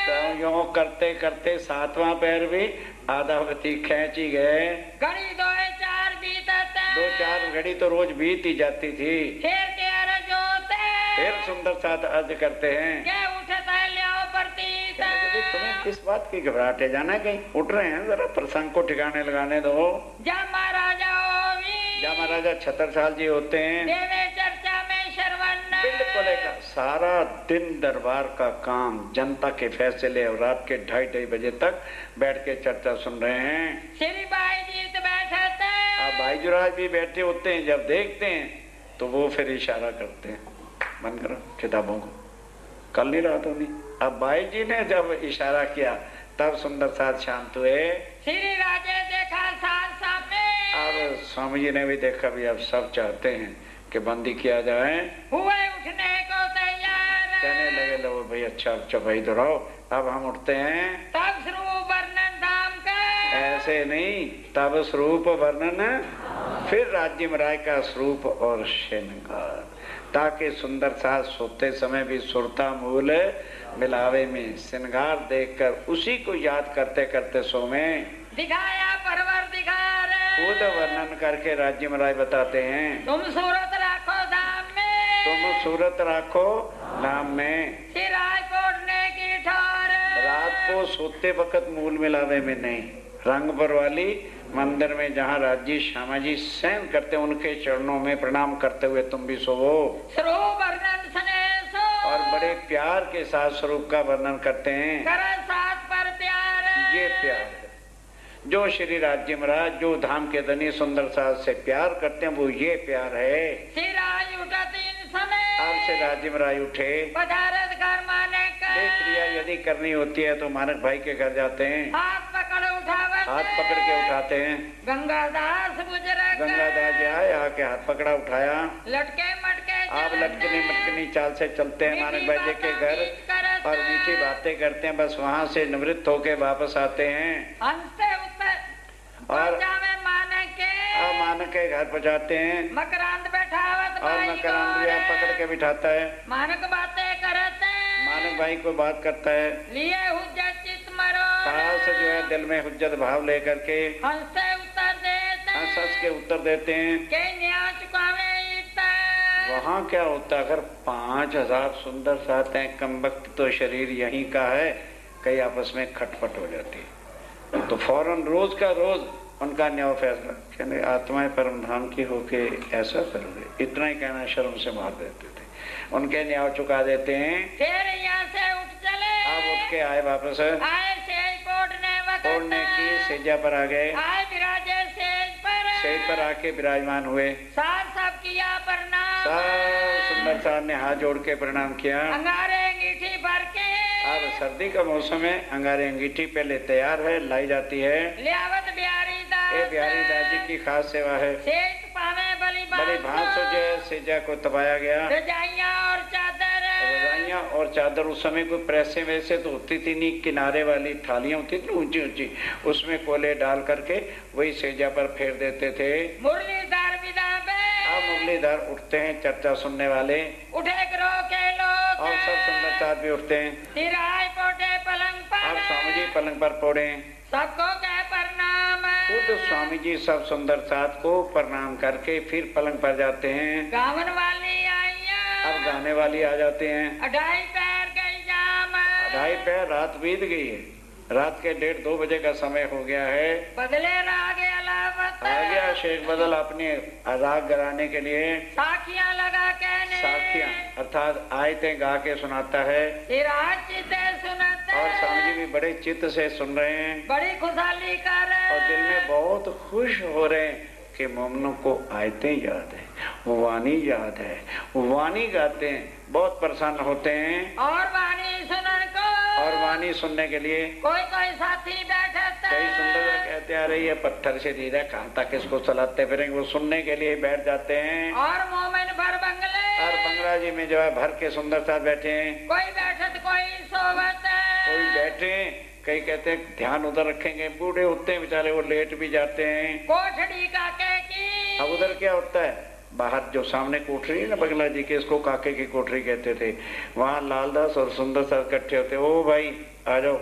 तो यूं करते करते 7वां पैर भी आधावती खींच ही गए। घड़ी 2-4 बीतत। 2-4 घड़ी तो रोज बीत ही जाती थी। शेर के अर्ज होते। फिर सुंदर साथ अर्ज करते हैं। क्या उठता ल्याओ प्रतीत। तुम्हें किस बात की घबराहट है? जाना कहीं? उठ रहे हैं, जरा प्रसंग को ठिकाने लगाने दो। जा महाराजा जा महाराजा छतरसाल जी होते हैं। देवे चर्चा में शरवण। बिल्कुल सारा दिन दरबार का काम, जनता के फैसले और रात के 2:30 बजे तक बैठ के चर्चा सुन रहे हैं। श्री भाई जीत बैठे थे। अब भाई जुराज भी बैठे होते हैं। जब देखते हैं तो वो फिर इशारा करते हैं, बंद करो किताबों को, कल नहीं रहा तो नहीं। अब भाई जी ने जब इशारा किया तब सुंदर साथ शांत हुए। श्री राजे देखा साथ सामने। अब स्वामी जी ने भी देखा, भी अब सब चाहते हैं कि बंदी किया जाए। हुए उठने को तैयार। कहने लगे लो भाई अच्छा भाई दोहराओ, अब हम उठते हैं। तब स्वरूप वर्णन धाम का। ऐसे नहीं, तब स्वरूप वर्णन, फिर राज्य महाराज का स्वरूप और श्रृंगार, ताकि सुंदर साथ सोते समय भी सुरता मूल मिलावे में श्रृंगार देखकर उसी को याद करते करते सोमे। दिखाया परवर दिखार। खुद वर्णन करके राज्य महाराज बताते हैं। तुम सूरत राखो धाम में। तुम सूरत राखो नाम में। सिराय कोटने की ठोर। रात को सोते वक्त मूल मिलावे में नहीं, रंगपुर वाली मंदिर में जहाँ राज्य श्यामा जी शयन करते उनके चरणों में प्रणाम करते हुए तुम भी सोवो। स्वरूप वर्णन सने सो। और बड़े प्यार के साथ स्वरूप का वर्णन करते हैं। करे साथ पर प्यार, ये प्यार है जो श्री राज्य महाराज जो धाम के धनी सुंदर साथ से प्यार करते हैं, वो ये प्यार है। सिराज उठा तीन समय, आपसे राज्य महाराज उठे, पधारत घर माने का, क्रिया यदि करनी होती है तो मानक भाई के घर जाते हैं, हाथ पकड़ उठावत, हाथ पकड़ के उठाते हैं। गंगादास गुजरत, गंगादास जी आए, आके हाथ पकड़ा उठाया। लटके मटके आप लटकनी मटकनी चाल से चलते हैं मानक भाई जी के घर और मीठी बातें करते हैं, बस वहाँ से निवृत्त होके वापस आते हैं हंसते और मानक के, मानक के घर पहुँचाते हैं। मकरांत बैठावत और मकरांत जी पकड़ के बिठाता है, मानक बातें करते, मानक भाई को बात करता है, लिए हुज्जत चित मरो, खास जो है दिल में हुज्जत भाव लेकर के हंसते उत्तर देते, हंस के उत्तर देते हैं। के न्याय चुकावे वहाँ क्या होता, अगर 5000 सुंदर साथ हैं, कम वक्त तो शरीर यहीं का है, कई आपस में खटपट हो जाती है, तो फौरन रोज का रोज उनका न्याय फैसला, कहने आत्माएं परम धाम की होके ऐसा करोगे, इतना ही कहना शर्म से मार देते थे, उनके न्याय चुका देते हैं। फिर यहाँ से उठ चले, अब उठ के आए वापस, आए से कोड़ने की सेजा पर आ गए, आए विराजे सेज पर आके विराजमान हुए, साथ सब किया प्रणाम, सुंदर साहब ने हाथ जोड़ के प्रणाम किया। अंगारे अंगीठी भर के, अब सर्दी का मौसम है, अंगारे अंगीठी पहले तैयार है, लाई जाती है। लियावत बिहारी दास, ये बिहारी दास जी की खास सेवा है। सेज पावे बली भांस जो है सेजा को तपाया गया, रजाइयाँ और चादर, रजाइयाँ और चादर, उस समय कोई प्रेसे वैसे तो होती थी नहीं, किनारे वाली थालियां होती थी ऊंची ऊंची, उसमें कोले डाल करके वही सेजा पर फेर देते थे। मुरलीधर विदा पे, अब मुरलीधर उठते हैं, चर्चा सुनने वाले उठे करो के लोग, और सब सुंदर साथ भी उठते हैं। तिराय पोटे पलंग पर, अब स्वामी जी पलंग पर पौड़े, सबको कह प्रणाम, खुद स्वामी जी सब सुंदर साथ को प्रणाम करके फिर पलंग पर जाते हैं। गावन वाली आइया, अब गाने वाली आ जाते हैं। 2.5 पैर गई जाम, 2.5 पैर रात बीत गई है, रात के 1:30-2 बजे का समय हो गया है। बदले रागे अलावत, आ गया शेख बदल अपने राग गराने के लिए, साखियां लगा कहने, साखियां अर्थात आयतें गा के सुनाता है, चिते सुनते, और स्वामी जी भी बड़े चित्त से सुन रहे हैं, बड़ी खुशहाली कर, और दिल में बहुत खुश हो रहे हैं कि मोमनों को आयतें याद है, वाणी याद है, वाणी गाते हैं, बहुत प्रसन्न होते हैं। और वाणी सुनने को, और वाणी सुनने के लिए कोई साथी बैठे, कई सुंदर कहते आ रही है पत्थर से धीरे कहाँ तक इसको चलाते फिरेंगे, वो सुनने के लिए बैठ जाते हैं। और मोमिन भर बंगले, और बंगला जी में जो है भर के सुंदर साथ बैठे हैं, कोई बैठत कोई सोवत, कोई बैठे, कई कहते हैं ध्यान उधर रखेंगे, बूढ़े होते हैं बेचारे, वो लेट भी जाते हैं। कोठड़ी का की, अब उधर क्या होता है, बाहर जो सामने कोठरी है ना बंगला जी के, इसको काके की कोठरी कहते थे, वहाँ लालदास और सुंदर साथ इकट्ठे होते, ओ भाई आ जाओ,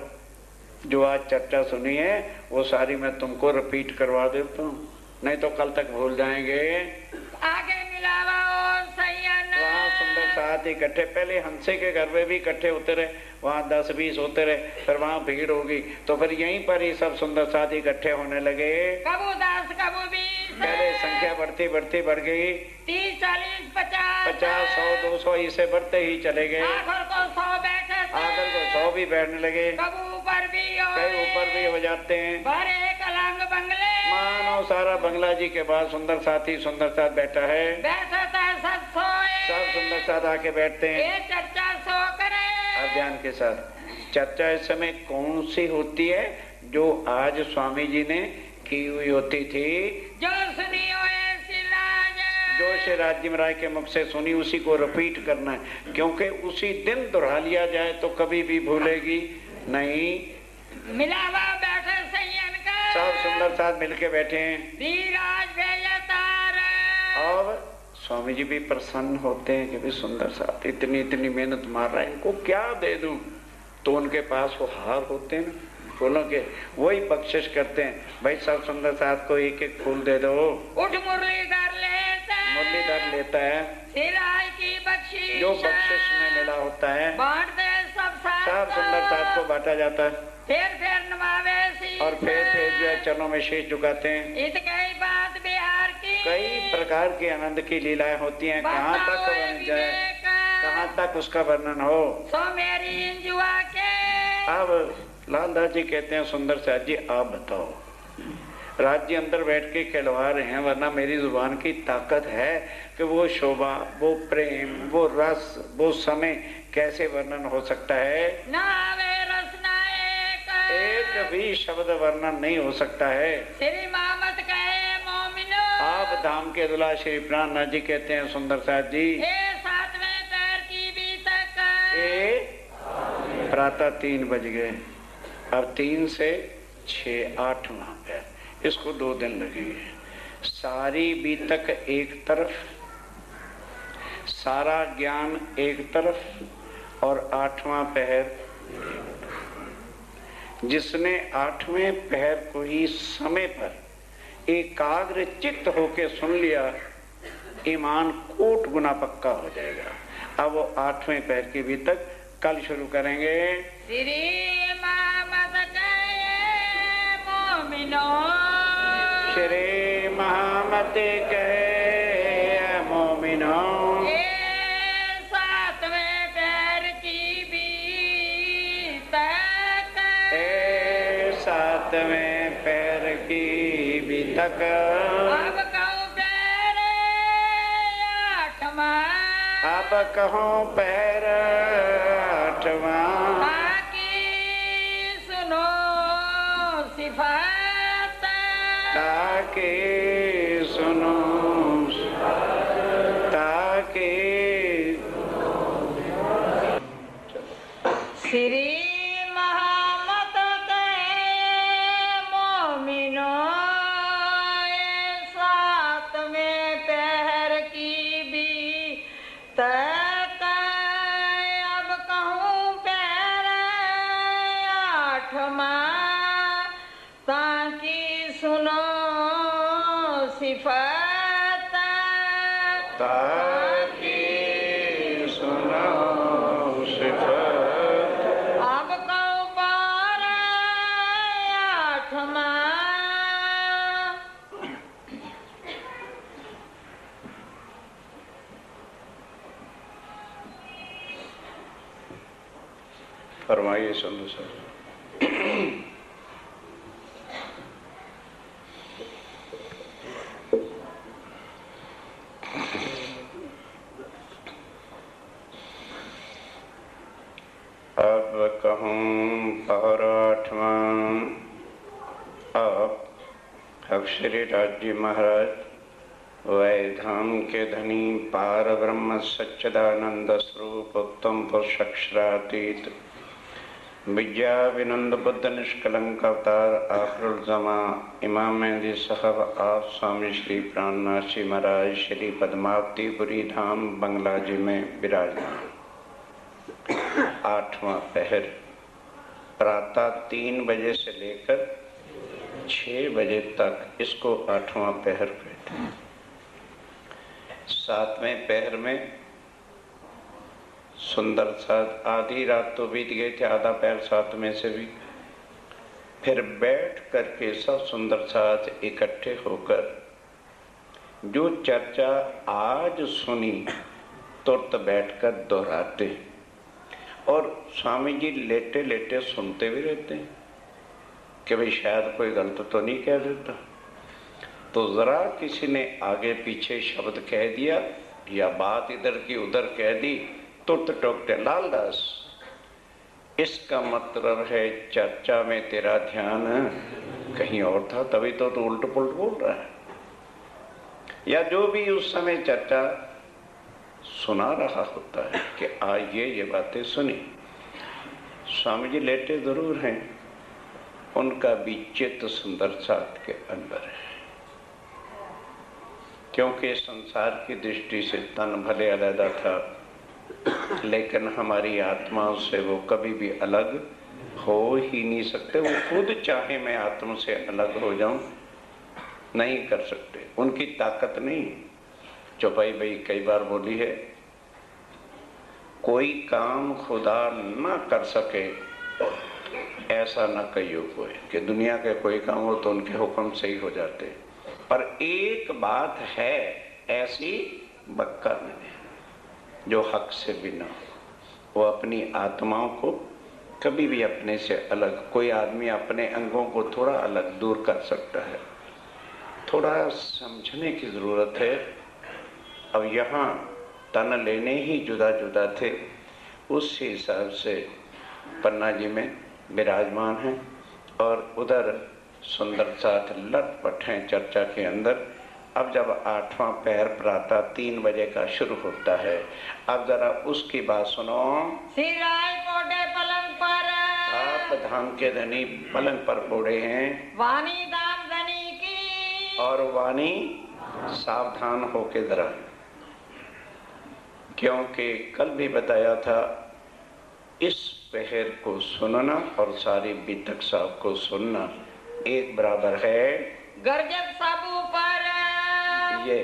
जो आज चर्चा सुनी है वो सारी मैं तुमको रिपीट करवा देता हूँ, नहीं तो कल तक भूल जाएंगे। आगे मिलावा और सैयन, वहाँ सुंदर साथ इकट्ठे, पहले हंसे के घर में भी इकट्ठे होते रहे, वहाँ 10-20 होते रहे, फिर वहाँ भीड़ होगी, तो फिर यहीं पर ही सब सुंदर साथ इकट्ठे होने लगे। कबू 10 कबू 20, पहले संख्या बढ़ती बढ़ती बढ़ गई, 30 40 50 100 200 इसे बढ़ते ही चले गए, आखिर को 100 बैठे, आखिर को 100 भी बैठने लगे, कबू ऊपर भी कई ऊपर भी हो जाते हैं। भरे कलंग बंगले, मानो सारा बंगला जी के बाद सुंदर साथी सुंदर साथ बैठा है, बैठा था सब सोए, सब सुंदर साथ आके बैठते हैं। ये चर्चा सो करे, अब ध्यान के साथ चर्चा इस समय कौन सी होती है, जो आज स्वामी जी ने की हुई होती थी, जो सुनी हो ऐसी लाज, जो श्री राज्य महाराज के मुख से सुनी उसी को रिपीट करना है, क्योंकि उसी दिन दोहरा लिया जाए तो कभी भी भूलेगी नहीं। मिलावा बैठे सैयन का, सब सुंदर साथ मिलके बैठे हैं, धीराज भेजतार, और स्वामी जी भी प्रसन्न होते हैं कि भी सुंदर साथ इतनी इतनी मेहनत मार रहा है, इनको क्या दे दूं, तो उनके पास वो हार होते हैं ना फूलों के, वही बख्शिश करते हैं, भाई सब सुंदर साथ को एक एक फूल दे दो। उठ मुरलीधर लेता, मुरलीधर लेता है, सिराय की बख्शिश, जो बख्शिश में मिला होता है बांट दे सब सब सुंदर साथ को बांटा जाता है, फिर नवावेसी, और फिर जो है चरणों में शीश झुकाते हैं। इत कई बात बिहार की, कई प्रकार की आनंद की लीलाएं होती हैं, कहाँ तक बन जाए, कहाँ जहाँ तक उसका वर्णन हो। सो मेरी जुआ के अब लालदास जी कहते हैं सुंदर साथ जी आप बताओ, राज्य अंदर बैठ के खिलवा रहे हैं, वरना मेरी जुबान की ताकत है कि वो शोभा, वो प्रेम, वो रस, वो समय कैसे वर्णन हो सकता है? ना वे रसना एक भी शब्द वर्णन नहीं हो सकता है। श्री मोहम्मद कहे मोमिनो आप धाम के दुला श्री प्राणनाथ जी कहते हैं सुंदर साथ जी, सातवें पैर की भी तक प्रातः 3 बज गए, अब 3 से 6 8वां पैर, इसको 2 दिन लगेंगे। सारी बीतक एक तरफ, सारा ज्ञान एक तरफ और 8वां पहर। जिसने 8वें पहर को ही समय पर एकाग्र चित्त होके सुन लिया, ईमान कोट गुना पक्का हो जाएगा। अब वो 8वें पहर की बीतक कल शुरू करेंगे। श्री मोहम्मद कहे मोमिनो श्री मोहम्मद कहे मोमिनो सातवें पैर की भी तक सातवें पैर की भी तक अब कहूँ पैर 8वां, अब कहूँ पैर 8वां, ताकि सुनो सिफात, ताकि सुनो, ताकि श्री मोहम्मद कहे मोमिनो सातवें पहर की भी तक अब कहूँ पैर 8वां, ताकि सुनो सिफात, ताकि सुनो सिफात। अब कहूँ पैर 8वां। फरमाइए संधु सर। अब कहूँ पहर 8वां। अब श्री राज्य महाराज वैधाम के धनी पार ब्रह्म सच्चिदानंद स्वरूप उत्तम पुरुष अक्षरातीत विद्या विनंद बुद्ध निष्कलंक अवतार आखिरुल जमा इमाम मेहदी साहब आप स्वामी श्री प्राणनाथ जी महाराज श्री पद्मावतीपुरी धाम बंगला जी में विराजमान। 8वां पहर प्रातः 3 बजे से लेकर 6 बजे तक, इसको 8वां पहर कहते हैं। 7वें पहर में सुंदर साथ आधी रात तो बीत गए थे, आधा पैर 7 में से भी। फिर बैठ करके सब सुंदर साथ इकट्ठे होकर जो चर्चा आज सुनी तुरंत बैठकर दोहराते, और स्वामी जी लेटे लेटे सुनते भी रहते हैं कि भाई शायद कोई गलत तो नहीं कह देता। तो जरा किसी ने आगे पीछे शब्द कह दिया या बात इधर की उधर कह दी, तुरंत टोकते, लालदास इसका मतलब है चर्चा में तेरा ध्यान कहीं और था, तभी तो तू उल्ट पुल्ट बोल रहा है। या जो भी उस समय चर्चा सुना रहा होता है कि आइए ये बातें सुनी। स्वामी जी लेटे जरूर हैं, उनका भी चित्त सुंदर साथ के अंदर है, क्योंकि संसार की दृष्टि से तन भले अलग था, लेकिन हमारी आत्मा से वो कभी भी अलग हो ही नहीं सकते। वो खुद चाहे मैं आत्मा से अलग हो जाऊं, नहीं कर सकते, उनकी ताकत नहीं। चौपाई भाई कई बार बोली है, कोई काम खुदा ना कर सके ऐसा ना कहियो कोई, कि दुनिया के कोई काम हो तो उनके हुक्म से ही हो जाते। पर एक बात है ऐसी, बक्का नहीं, जो हक से बिना, वो अपनी आत्माओं को कभी भी अपने से अलग, कोई आदमी अपने अंगों को थोड़ा अलग दूर कर सकता है, थोड़ा समझने की जरूरत है। अब यहाँ तन लेने ही जुदा जुदा थे, उस हिसाब से पन्ना जी में विराजमान हैं और उधर सुंदर साथ लटपट हैं चर्चा के अंदर। अब जब 8वां पहर प्रातः 3 बजे का शुरू होता है, अब जरा उसकी बात सुनो। सिराय पोडे पलंग पर, आप धाम के धनी पलंग पर पोड़े हैं, वाणी दाम धनी की, और वाणी सावधान होके जरा, क्योंकि कल भी बताया था इस पहर को सुनना और सारी बीतक साहब को सुनना एक बराबर है। गर्जत साबू पर, ये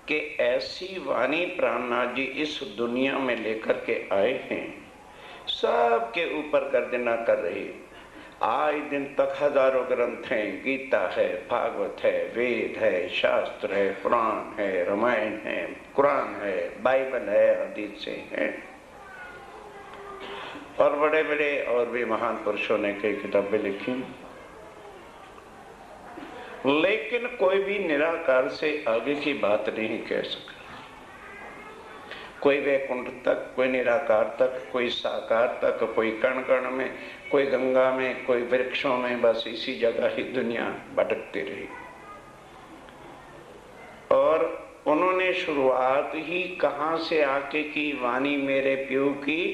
कि ऐसी वाणी प्राणनाथ जी इस दुनिया में लेकर के आए हैं, सबके ऊपर गर्जना कर रही। आज दिन तक हजारों ग्रंथ हैं, गीता है, भागवत है, वेद है, शास्त्र है, पुराण है, रामायण है, कुरान है, बाइबल है, हदीस है, और बड़े बड़े और भी महान पुरुषों ने कई किताबें लिखी, लेकिन कोई भी निराकार से आगे की बात नहीं कह सका। कोई वैकुंठ तक, कोई निराकार तक, कोई साकार तक, कोई कण कण में, कोई गंगा में, कोई वृक्षों में, बस इसी जगह ही दुनिया भटकती रही। और उन्होंने शुरुआत ही कहां से आके की? वाणी मेरे प्यू की,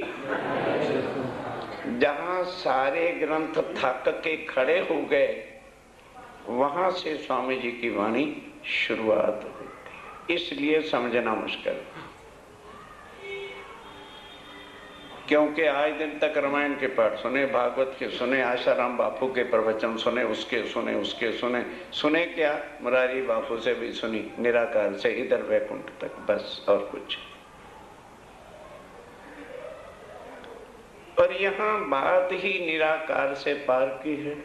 जहां सारे ग्रंथ थक के खड़े हो गए, वहां से स्वामी जी की वाणी शुरुआत होती है। इसलिए समझना मुश्किल, क्योंकि आज दिन तक रामायण के पाठ सुने, भागवत के सुने, आशाराम बापू के प्रवचन सुने, उसके सुने, सुने क्या? मुरारी बापू से भी सुनी, निराकार से इधर वैकुंठ तक, बस और कुछ। और यहाँ बात ही निराकार से पार की है।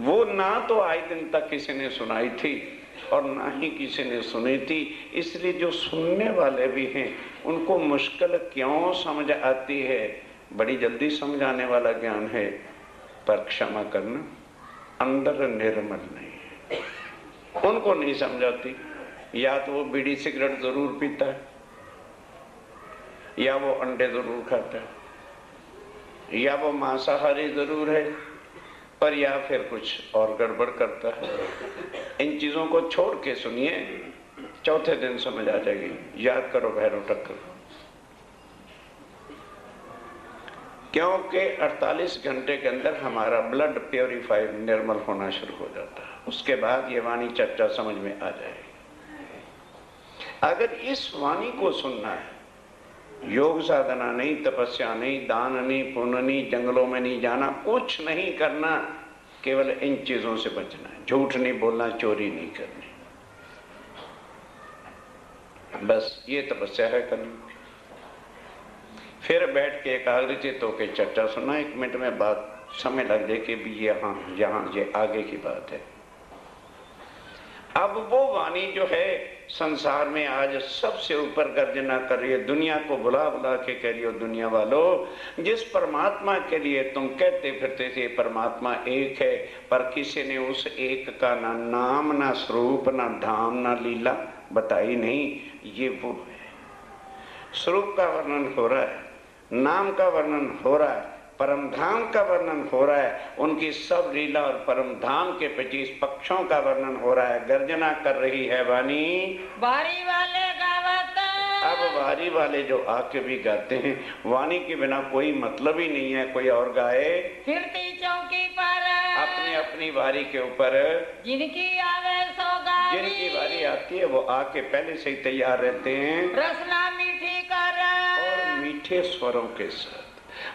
वो ना तो आज दिन तक किसी ने सुनाई थी और ना ही किसी ने सुनी थी, इसलिए जो सुनने वाले भी हैं उनको मुश्किल क्यों समझ आती है? बड़ी जल्दी समझ आने वाला ज्ञान है, पर क्षमा करना अंदर निर्मल नहीं है, उनको नहीं समझ आती। या तो वो बीड़ी सिगरेट जरूर पीता है, या वो अंडे जरूर खाता है, या वो मांसाहारी जरूर है, पर या फिर कुछ और गड़बड़ करता है। इन चीजों को छोड़ के सुनिए, चौथे दिन समझ आ जाएगी। याद करो भैरव टक्कर, क्योंकि 48 घंटे के अंदर हमारा ब्लड प्योरीफाइड, निर्मल होना शुरू हो जाता है। उसके बाद ये वाणी चर्चा समझ में आ जाएगी। अगर इस वाणी को सुनना है, योग साधना नहीं, तपस्या नहीं, दान नहीं, पुण्य नहीं, जंगलों में नहीं जाना, कुछ नहीं करना, केवल इन चीजों से बचना है। झूठ नहीं बोलना, चोरी नहीं करनी, बस ये तपस्या है करनी। फिर बैठ के एकाग्रचित होकर चर्चा सुनना। 1 मिनट में बात समय लग जाए कि भी यहाँ ये आगे की बात है। अब वो वाणी जो है संसार में आज सबसे ऊपर गर्जना कर रही है, दुनिया को बुला बुला के कह रही हो, दुनिया वालों, जिस परमात्मा के लिए तुम कहते फिरते थे परमात्मा एक है, पर किसी ने उस एक का ना नाम, ना स्वरूप, ना धाम, ना लीला बताई नहीं। ये वो है। स्वरूप का वर्णन हो रहा है, नाम का वर्णन हो रहा है, परम धाम का वर्णन हो रहा है, उनकी सब लीला और परम धाम के 25 पक्षों का वर्णन हो रहा है। गर्जना कर रही है वाणी, बारी वाले गावत। अब वारी वाले जो आके भी गाते हैं, वाणी के बिना कोई मतलब ही नहीं है। कोई और गाए, फिरती चौकी पर, अपनी अपनी वारी के ऊपर, जिनकी आवे सो गावी, जिनकी वारी आती है वो आके पहले से ही तैयार रहते हैं, रसना मीठी कर, और मीठे स्वरों के साथ।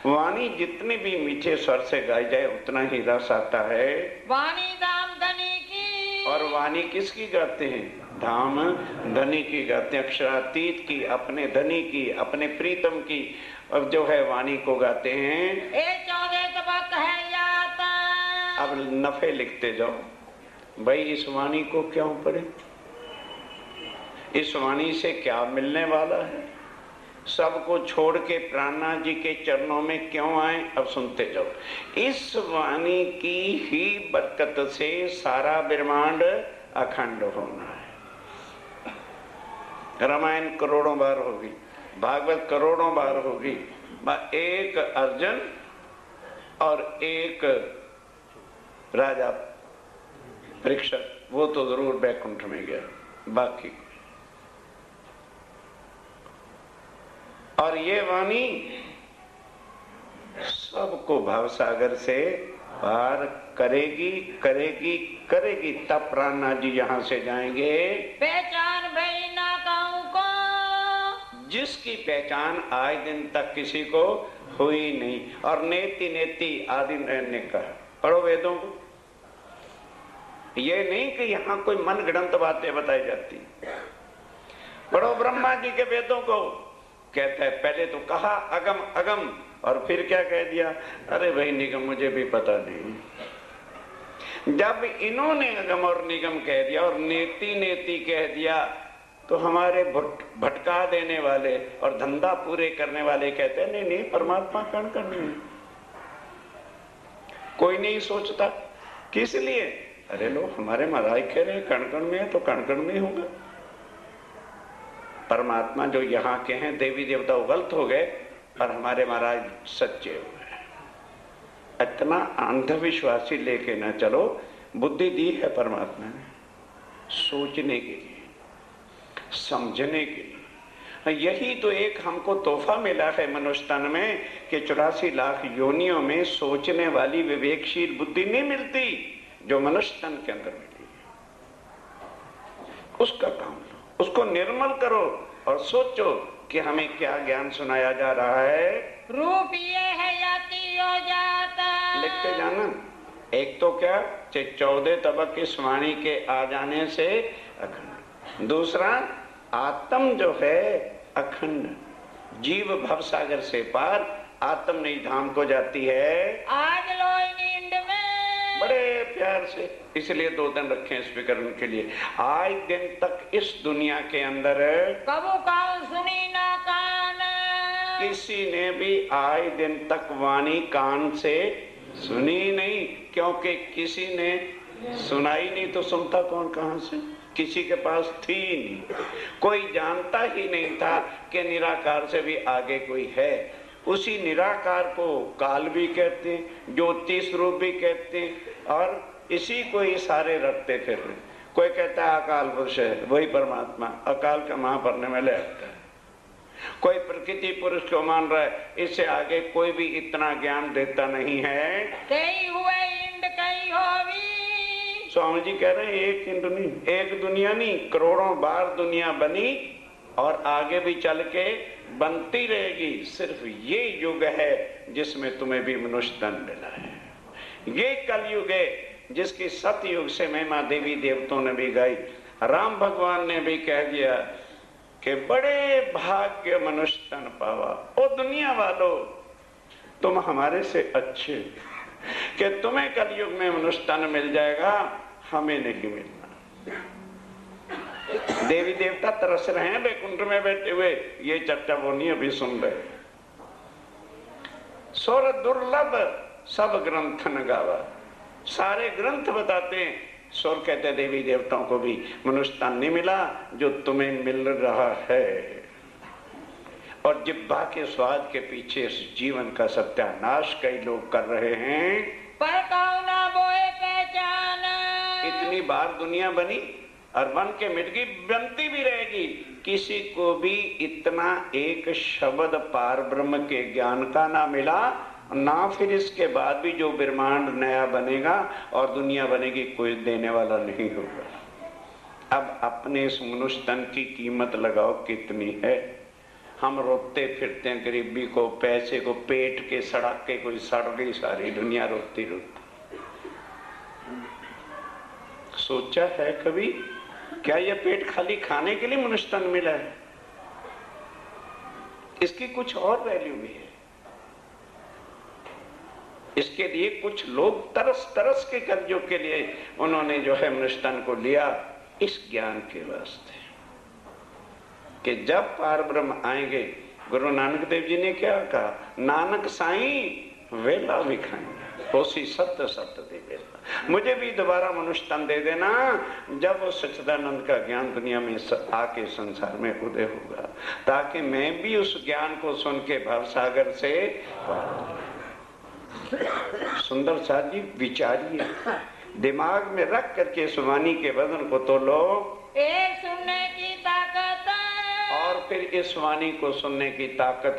वाणी जितनी भी मीठे स्वर से गाई जाए उतना ही रस आता है। वाणी दाम धनी की, और वाणी किसकी गाते हैं? धाम धनी की गाते हैं, अक्षरातीत की, अपने धनी की, अपने प्रीतम की। अब जो है वाणी को गाते हैं। ए 14 तबक है यात। अब नफे लिखते जाओ भाई, इस वाणी को क्यों पढ़े? इस वाणी से क्या मिलने वाला है? सबको छोड़ के प्राणनाथ जी के चरणों में क्यों आए? अब सुनते जाओ। इस वाणी की ही बरकत से सारा ब्रह्मांड अखंड होना है। रामायण करोड़ों बार होगी, भागवत करोड़ों बार होगी, एक अर्जुन और एक राजा परीक्षित, वो तो जरूर बैकुंठ में गया, बाकी। और ये वाणी सबको भवसागर से पार करेगी करेगी करेगी। तब प्राणनाथ जी यहां से जाएंगे। पहचान भई ना कहूं को, जिसकी पहचान आज दिन तक किसी को हुई नहीं। और नेति नेति आदि ने कहा, पढ़ो वेदों को। ये नहीं कि यहाँ कोई मन गढ़ंत बातें बताई जाती। पढ़ो ब्रह्मा जी के वेदों को। कहता है पहले तो कहा अगम अगम, और फिर क्या कह दिया? अरे भाई निगम मुझे भी पता नहीं। जब इन्होंने अगम और निगम कह दिया और नेति नेति कह दिया, तो हमारे भटका देने वाले और धंधा पूरे करने वाले कहते हैं नहीं नहीं, परमात्मा कण कण में। कोई नहीं सोचता किस लिए? अरे लो हमारे महाराज कह रहे कण कण में है तो कण कण में होगा। परमात्मा जो यहाँ के हैं देवी देवता गलत हो गए और हमारे महाराज सच्चे हो गए। इतना अंधविश्वासी लेके ना चलो। बुद्धि दी है परमात्मा ने सोचने के लिए, समझने के लिए। यही तो एक हमको तोहफा मिला है मनुष्य तन में कि 84 लाख योनियों में सोचने वाली विवेकशील बुद्धि नहीं मिलती जो मनुष्य तन के अंदर मिली। उसका काम लो, उसको निर्मल करो और सोचो कि हमें क्या ज्ञान सुनाया जा रहा है। रूप ये है जाति हो जाता। लिखते जाना। एक तो क्या 14 तबक इस वाणी के आ जाने से अखंड। दूसरा आत्म जो है अखंड। जीव भवसागर से पार आत्म नहीं धाम को जाती है। आज लोई नींद में बड़े प्यार से, इसलिए 2 दिन रखे हैं स्पीकर उनके लिए। आज दिन तक इस दुनिया के अंदर कबू कान सुनी ना कान, किसी ने भी आज दिन तक वाणी कान से सुनी नहीं, क्योंकि किसी ने सुनाई नहीं तो सुनता कौन कहां से? किसी के पास थी नहीं। कोई जानता ही नहीं था कि निराकार से भी आगे कोई है। उसी निराकार को काल भी कहते हैं, ज्योति स्वरूप भी कहते हैं, और इसी को ही सारे रखते फिर। कोई कहता है अकाल पुरुष है, वही परमात्मा अकाल का महापरने में ले आता है। कोई प्रकृति पुरुष को मान रहा है, इससे आगे कोई भी इतना ज्ञान देता नहीं है। कई हुए इंद कई होवी। स्वामी जी कह रहे हैं एक इंद्र नहीं, एक दुनिया नहीं, करोड़ों बार दुनिया बनी और आगे भी चल के बनती रहेगी। सिर्फ ये युग है जिसमें तुम्हें भी मनुष्य तन मिला है। ये कलयुग है जिसकी सतयुग से महिमा देवी देवताओं ने भी गाई। राम भगवान ने भी कह दिया कि बड़े भाग्य मनुष्य तन पावा। ओ दुनिया वालों, तुम हमारे से अच्छे कि तुम्हें कलयुग में मनुष्य तन मिल जाएगा, हमें नहीं मिलना। देवी देवता तरस रहे हैं बैकुंठ में बैठे हुए, ये चर्चा वो नहीं अभी सुन रहे। सोर दुर्लभ सब ग्रंथन गावा। सारे ग्रंथ बताते हैं, सोर कहते देवी देवताओं को भी मनुष्य तन नहीं मिला जो तुम्हें मिल रहा है। और जिब्बा के स्वाद के पीछे इस जीवन का सत्यानाश कई लोग कर रहे हैं। पर कौन ना बोए पहचान। इतनी बार दुनिया बनी और बन के मिट गई, बनती भी रहेगी। किसी को भी इतना एक शब्द पार ब्रह्म के ज्ञान का ना मिला ना, फिर इसके बाद भी जो ब्रह्मांड नया बनेगा और दुनिया बनेगी, कोई देने वाला नहीं होगा। अब अपने इस मनुष्य तन की कीमत लगाओ कितनी है। हम रोते फिरते हैं गरीबी को, पैसे को, पेट के सड़क के, कोई सड़ गई सारी दुनिया रोती रोती। सोचा है कभी क्या यह पेट खाली खाने के लिए मनुष्य तन मिला है? इसकी कुछ और वैल्यू भी है। इसके लिए कुछ लोग तरस तरस के कर्जों के लिए उन्होंने जो है मनुष्य तन को लिया, इस ज्ञान के वास्ते। कि जब पार ब्रह्म आएंगे, गुरु नानक देव जी ने क्या कहा, नानक साईं वेला विखाएंगे, होसी सत्य सत्य दे वेला। मुझे भी दोबारा मनुष्य तन दे देना, जब वो सच्चिदानंद का ज्ञान दुनिया में आके संसार में उदय होगा, ताकि मैं भी उस ज्ञान को सुन के भव सागर से। सुंदर साथ जी विचारिए, दिमाग में रख करके इस वाणी के वजन को तोलो, एक सुनने की ताकत और फिर इस वाणी को सुनने की ताकत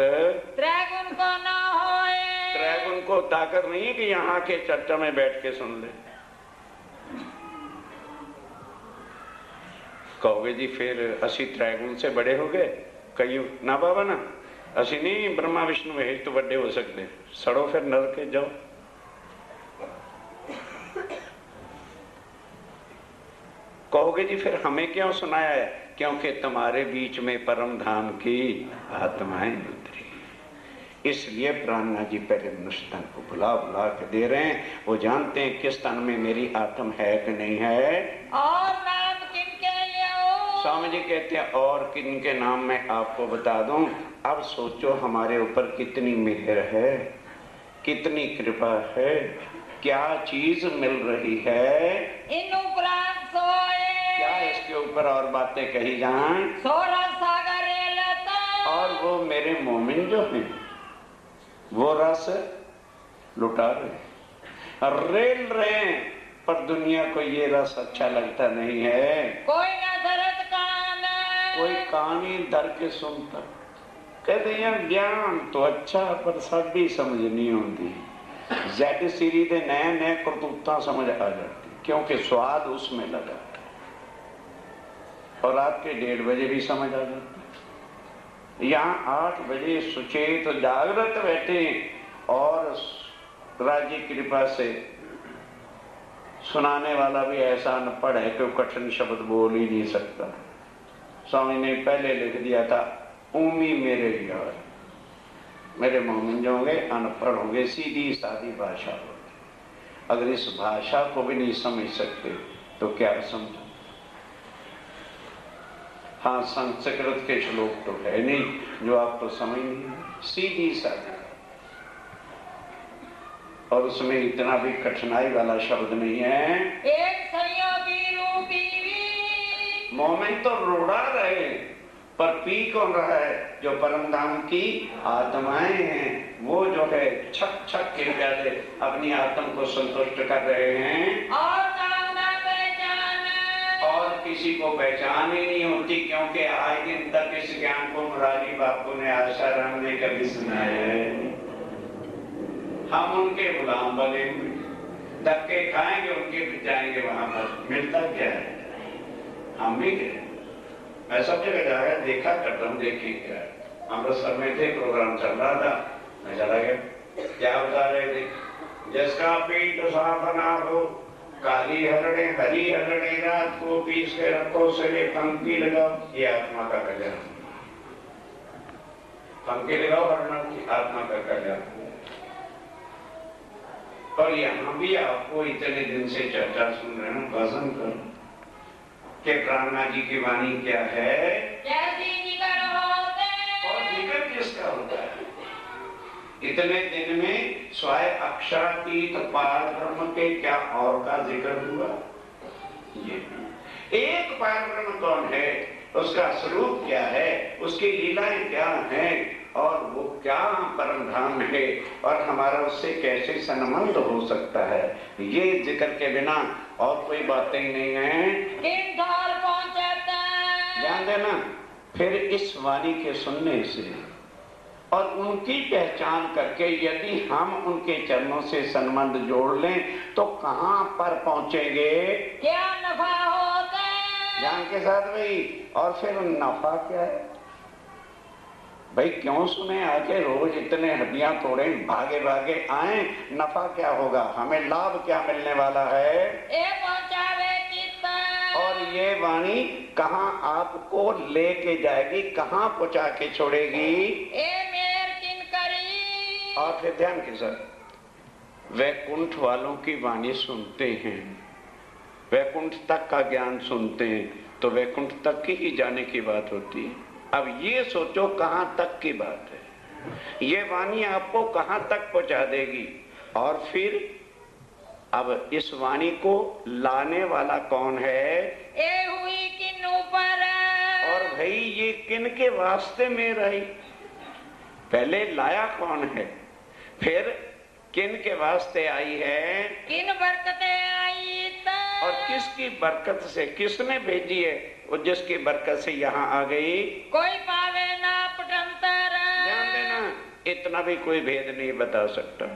त्रैगुण को न होए। त्रैगुण को ताकत नहीं कि यहाँ के चर्चा में बैठ के सुन ले। कहोगे जी फिर असी त्रैगुण से बड़े हो गए, कहीं ना बाबा ना, असी नहीं ब्रह्मा विष्णु महेश तो बड़े हो सकते, सड़ो फिर नरक के जाओ। कहोगे जी फिर हमें क्यों सुनाया है, क्योंकि तुम्हारे बीच में परम धाम की आत्माएं उतरी, इसलिए प्राणनाथ जी पहले मनुष्य तन को बुला बुला के दे रहे हैं। वो जानते हैं किस तन में मेरी आत्म है कि नहीं है। और नाम किनके लिए हो? स्वामी जी कहते हैं और किन के नाम मैं आपको बता दूं। अब सोचो हमारे ऊपर कितनी मेहर है, कितनी कृपा है, क्या चीज मिल रही है। इन उपरांत सोए क्या इसके ऊपर और बातें कही जाएं। सोरा सागर लेता। और वो मेरे मोमिन जो हैं वो रस लुटा रहे, रेल रहे हैं, पर दुनिया को ये रस अच्छा लगता नहीं है। कोई न धरत कान, कोई कहानी धर के सुनता, कहते हैं ज्ञान तो अच्छा पर साडी समझ नहीं होती। जेड सीरी दे नए नए करतूता समझ आ जाती, क्योंकि स्वाद उसमें लगा, और रात के 1:30 बजे भी समझ आ जाता। यहाँ 8 बजे सुचेत जागृत बैठे, और राज्य कृपा से सुनाने वाला भी ऐसा अनपढ़ है कि वो कठिन शब्द बोल ही नहीं सकता। स्वामी ने पहले लिख दिया था, उम्मी मेरे यार, मेरे मोमिन जो होंगे अनपढ़ होंगे, सीधी सादी भाषा होगी। अगर इस भाषा को भी नहीं समझ सकते तो क्या समझो। हाँ, संस्कृत के श्लोक तो है नहीं जो आप तो समझ नहीं, सीधी सादी, और उसमें इतना भी कठिनाई वाला शब्द नहीं है। एक संयोगी रूपी मोमिन तो रोड़ा रहे, पर पी कौन रहा है, जो परम धाम की आत्माएं हैं, वो जो है छक छक के प्याले अपनी आत्म को संतुष्ट कर रहे हैं। और नाम न पहचान, और किसी को पहचान ही नहीं होती, क्योंकि आज दिन तक इस ज्ञान को मुरारी बापू ने, आशाराम ने कभी सुनाया है। हम उनके गुलाम बने हुए, धक्के खाएंगे उनके भी जाएंगे, वहां पर मिलता क्या है। हम भी गए, मैं सब जगह जाकर देखा करता हूँ, देखिए क्या है। अमृतसर में थे, प्रोग्राम चल रहा था, मैं चला गया। क्या बता रहे थे, जिसका पेट साफ बना हो, काली हरड़े हरी हरड़े रात को पीस के रखो, सिरे पंक्ति लगाओ, ये आत्मा का कल्याण। पंक्ति लगाओ हरना की, आत्मा का कल्याण। और यहाँ भी आपको इतने दिन से चर्चा सुन रहे हैं, भजन करो कि प्राणनाथ जी की वाणी क्या है, कैसी जिगर होते, और जिगर किसका होता है। इतने दिन में स्वयं अक्षरातीत पार ब्रह्म के क्या और का जिक्र हुआ। ये एक पार ब्रह्म कौन है, उसका स्वरूप क्या है, उसकी लीलाएं क्या हैं, और वो क्या परम धाम है, और हमारा उससे कैसे संबंध हो सकता है, ये जिक्र के बिना और कोई बातें ही नहीं है। किन थाल पहुंचता, ध्यान देना। फिर इस वाणी के सुनने से और उनकी पहचान करके यदि हम उनके चरणों से संबंध जोड़ लें तो कहां पर पहुंचेंगे, क्या नफा होता, ध्यान के साथ भाई। और फिर नफा क्या है भाई, क्यों सुने आके रोज इतने हड्डियां तोड़े, भागे भागे आए, नफा क्या होगा, हमें लाभ क्या मिलने वाला है। ए पहुंचावे चित्ता, और ये वाणी कहाँ आपको लेके जाएगी, कहाँ पहुंचा के छोड़ेगी। ए मेर किन करी, और फिर ध्यान के साथ वैकुंठ वालों की वाणी सुनते हैं, वैकुंठ तक का ज्ञान सुनते हैं, तो वैकुंठ तक ही जाने की बात होती है। अब ये सोचो कहां तक की बात है, ये वाणी आपको कहां तक पहुंचा देगी। और फिर अब इस वाणी को लाने वाला कौन है? ए हुई किन ऊपर। और भाई ये किन के वास्ते में रही? पहले लाया कौन है, फिर किन के वास्ते आई है, किन बरकते आई त। और किसकी बरकत से, किसने भेजी है? वो जिसकी बरकत से यहाँ आ गई। कोई पावे ना पटंतर। ध्यान देना, इतना भी कोई भेद नहीं बता सकता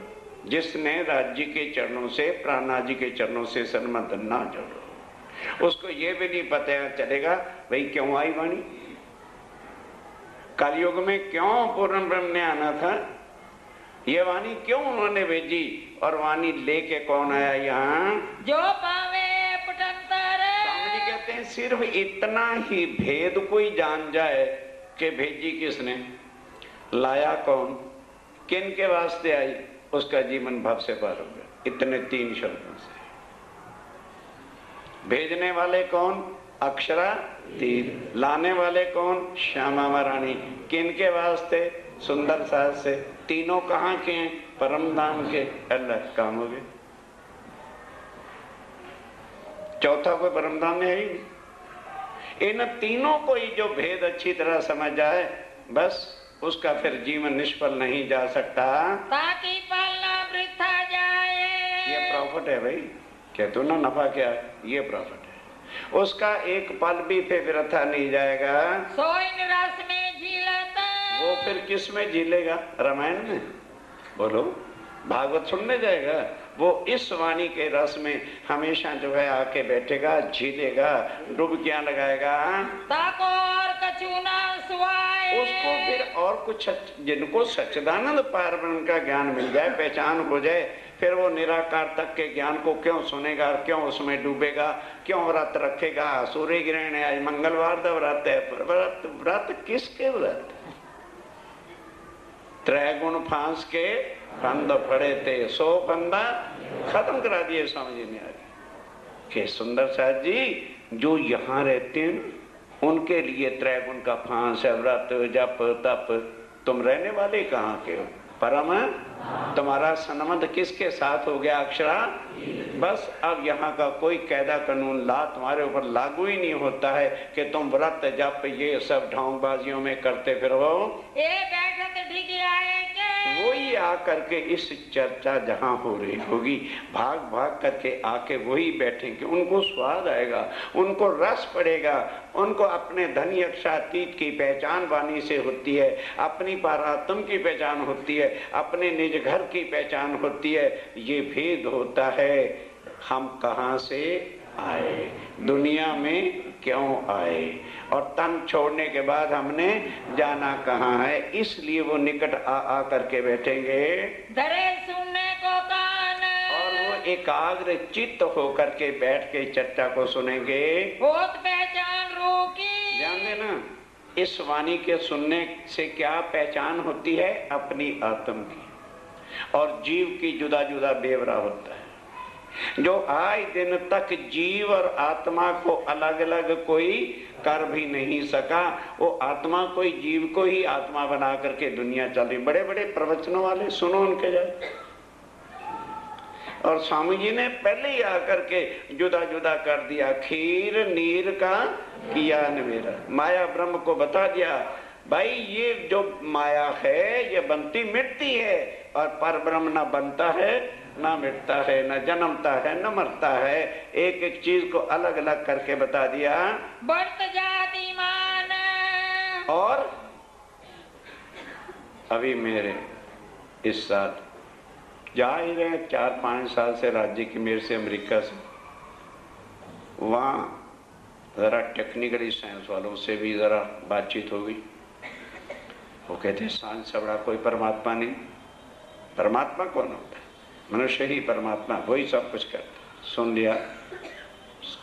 जिसने राज्य के चरणों से, प्राणाजी के चरणों से संबंध ना जोड़ो, उसको ये भी नहीं पता चलेगा भाई क्यों आई वाणी, कलयुग में क्यों पूर्ण ब्रह्म ने आना था, ये वाणी क्यों उन्होंने भेजी, और वाणी लेके कौन आया यहाँ? जो पावे पटंतर। स्वामी जी कहते हैं सिर्फ इतना ही भेद कोई जान जाए कि भेजी किसने, लाया कौन, किन के वास्ते आई, उसका जीवन भव से पार हो गया। इतने 3 शब्दों से। भेजने वाले कौन? अक्षरा तीर। लाने वाले कौन? श्यामा महारानी। किन के वास्ते? सुंदर साज से। तीनों कहाँ के हैं? परम धाम के। अल्लाह काम हो गए। चौथा कोई परम धाम में है ही नहीं। इन तीनों को ही जो भेद अच्छी तरह समझ जाए, बस उसका फिर जीवन निष्फल नहीं जा सकता, ताकि पालना वृथा जाए। ये प्रॉफिट है भाई, कहते हो ना नफा क्या है, ये प्रॉफिट है। उसका एक पल भी फिर वृथा नहीं जाएगा। सोइन रस में झीलता। वो फिर किस में झीलेगा? रामायण में? बोलो, भागवत सुनने जाएगा? वो इस वाणी के रस में हमेशा जो है आके बैठेगा, झीलेगा, डुबकियां लगाएगा। ताको और कछु ना सुहाए। उसको फिर और कुछ, जिनको सच्चिदानंद पारब्रह्म का ज्ञान मिल जाए, पहचान हो जाए, फिर वो निराकार तक के ज्ञान को क्यों सुनेगा, क्यों उसमें डूबेगा, क्यों व्रत रखेगा। सूर्य ग्रहण है, आज मंगलवार का व्रत है, व्रत किसके व्रत? त्रैगुण फांस के फंद पड़े थे, 100 फंदा खत्म करा दिए स्वामी जी ने आगे। के सुंदर साथ जी जो यहाँ रहते हैं उनके लिए त्रैगुण का फांस है, व्रत जप तप। तुम रहने वाले कहाँ के हो? परम। तुम्हारा संबंध किसके साथ हो गया? अक्षरा। बस अब यहाँ का कोई कायदा कानून ला तुम्हारे ऊपर लागू ही नहीं होता है कि तुम व्रत जप ये सब ढोंगबाजियों में करते फिर हो। वही आकर के इस चर्चा जहाँ हो रही होगी, भाग भाग करके आके वही बैठेंगे, उनको स्वाद आएगा, उनको रस पड़ेगा, उनको अपने धनी अक्षातीत की पहचान वाणी से होती है, अपनी पारात्म की पहचान होती है, अपने निज घर की पहचान होती है। ये भेद होता है हम कहाँ से आए, दुनिया में क्यों आए, और तन छोड़ने के बाद हमने जाना कहाँ है। इसलिए वो निकट आ करके बैठेंगे धरे सुनने को कान, और वो एकाग्र चित्त होकर के बैठ के चर्चा को सुनेंगे। बहुत पहचान रोकी। ध्यान देना, इस वाणी के सुनने से क्या पहचान होती है? अपनी आत्म की। और जीव की जुदा जुदा बेवरा होता है। जो आए दिन तक जीव और आत्मा को अलग अलग कोई कर भी नहीं सका, वो आत्मा को ही, जीव को ही आत्मा बना करके दुनिया चल रही। बड़े बड़े प्रवचनों वाले सुनो उनके जाए। और स्वामी जी ने पहले ही आकर के जुदा जुदा कर दिया, खीर नीर का किया नवेरा। माया ब्रह्म को बता दिया, भाई ये जो माया है ये बनती मिटती है, और पर ब्रह्म न बनता है ना मिटता है, न जन्मता है न मरता है। एक एक चीज को अलग अलग करके बता दिया। बढ़त जाति मान। और अभी मेरे इस साल जा ही रहे 4-5 साल से राज्य की मेरे से अमेरिका से, वहाँ ज़रा टेक्निकली साइंस वालों से भी ज़रा बातचीत हो गई। वो कहते साइंस से बड़ा कोई परमात्मा नहीं। परमात्मा कौन होता है? मनुष्य ही परमात्मा, वही सब कुछ करता। सुन लिया,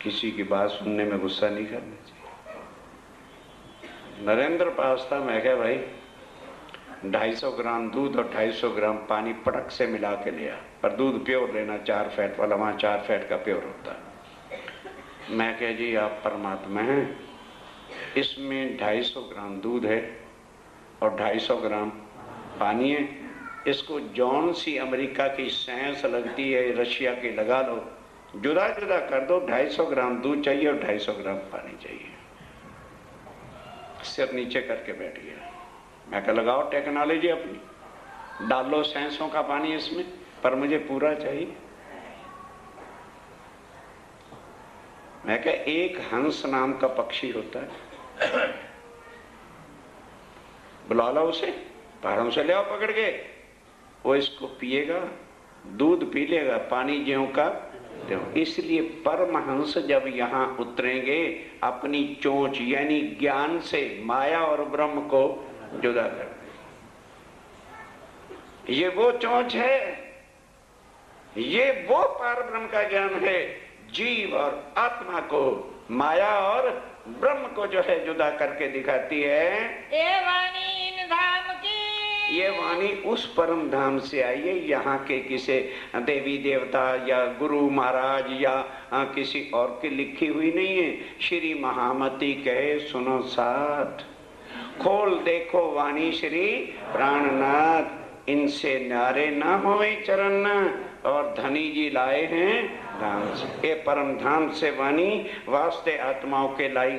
किसी की बात सुनने में गुस्सा नहीं करना चाहिए। नरेंद्र पास था, मैं क्या भाई 250 ग्राम दूध और 250 ग्राम पानी पटक से मिला के लिया, पर दूध प्योर लेना, 4 फैट वाला, वहाँ 4 फैट का प्योर होता है। मैं क्या जी आप परमात्मा हैं, इसमें 250 ग्राम दूध है और 250 ग्राम पानी है। इसको जौन सी अमेरिका की सेंस लगती है रशिया की लगा लो, जुदा जुदा कर दो। 250 ग्राम दूध चाहिए और 250 ग्राम पानी चाहिए। सिर नीचे करके बैठ गया। मैं कहा लगाओ टेक्नोलॉजी अपनी, डालो सेंसों का पानी इसमें, पर मुझे पूरा चाहिए। मैं कहा एक हंस नाम का पक्षी होता है, बुला लो उसे, पहाड़ों से ले आओ पकड़ के, वो इसको पिएगा, दूध पी लेगा, पानी ज्यों का त्यों। इसलिए परमहंस जब यहाँ उतरेंगे अपनी चोंच यानी ज्ञान से माया और ब्रह्म को जुदा कर। ये वो चोंच है, ये वो पार ब्रह्म का ज्ञान है, जीव और आत्मा को, माया और ब्रह्म को जो है जुदा करके दिखाती है। ये वाणी इन धाम की, ये वाणी उस परम धाम से आई है। यहाँ के किसी देवी देवता या गुरु महाराज या किसी और की लिखी हुई नहीं है। श्री महामती कहे सुनो साथ, खोल देखो वाणी श्री प्राणनाथ, इनसे नारे ना होवे चरण, और धनी जी लाए हैं धाम से। ये परम धाम से वाणी वास्ते आत्माओं के लाई।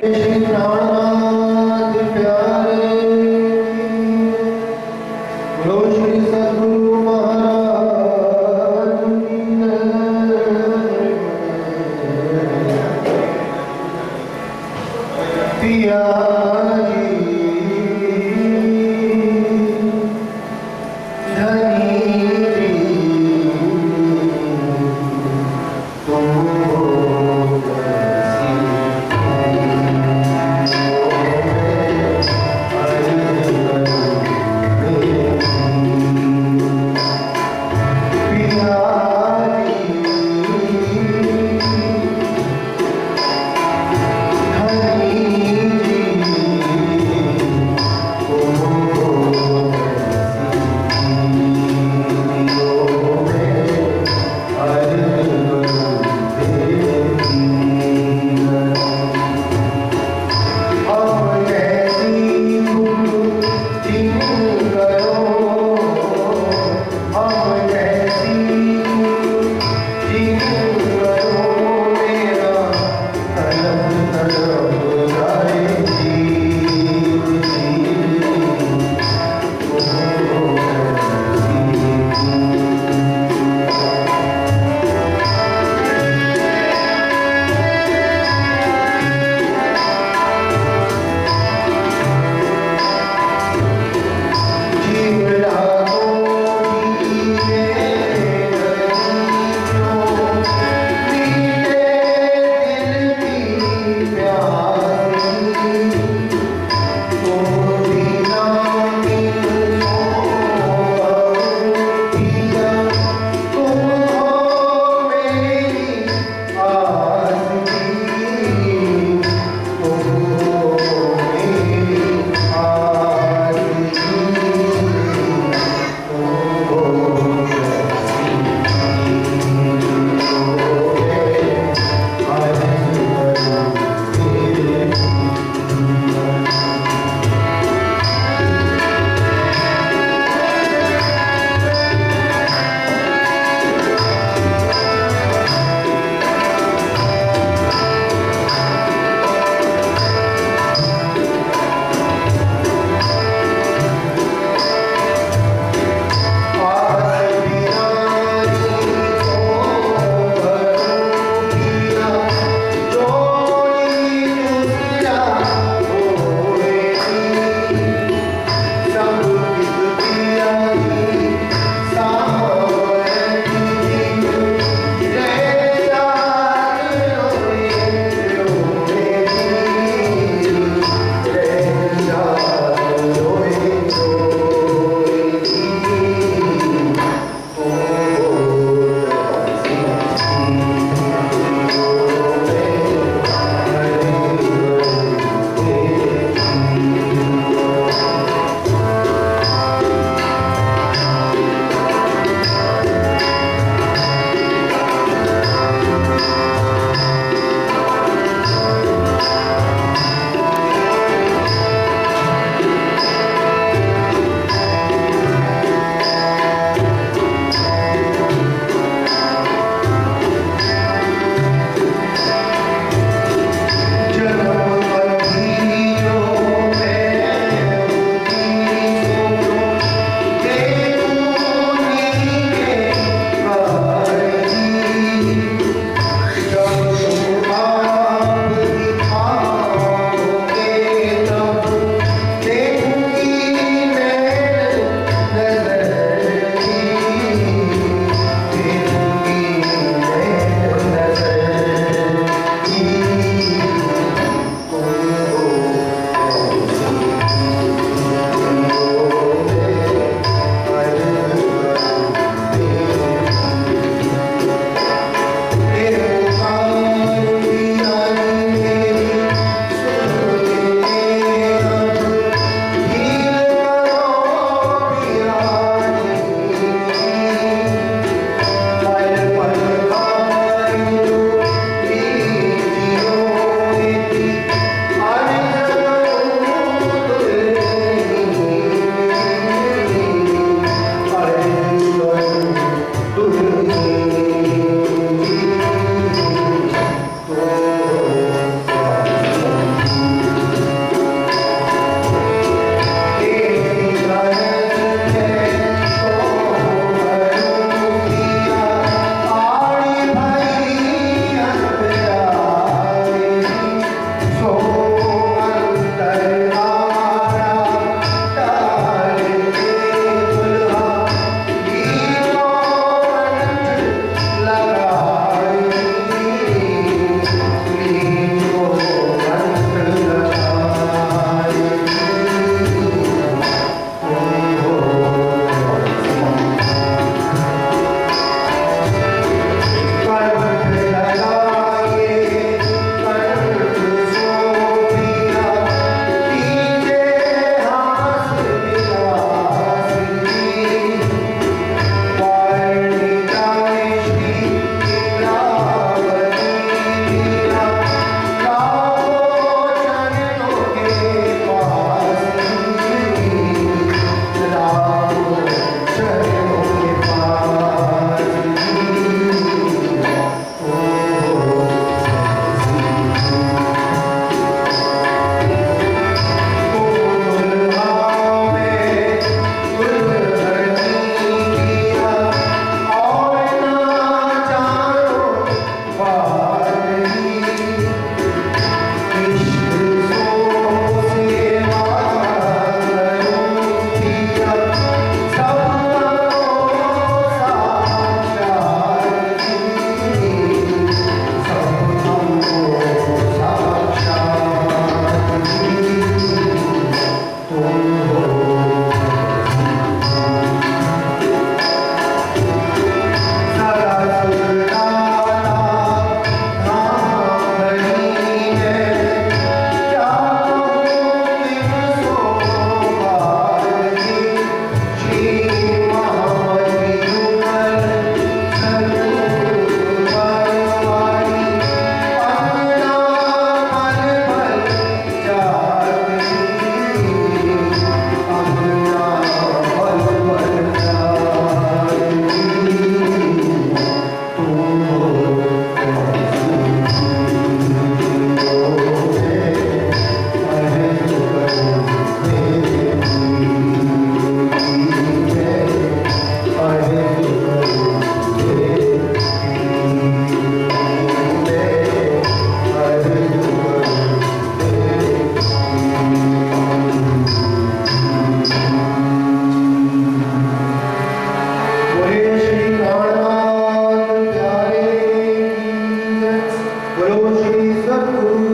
बोलो श्री सद्गुरु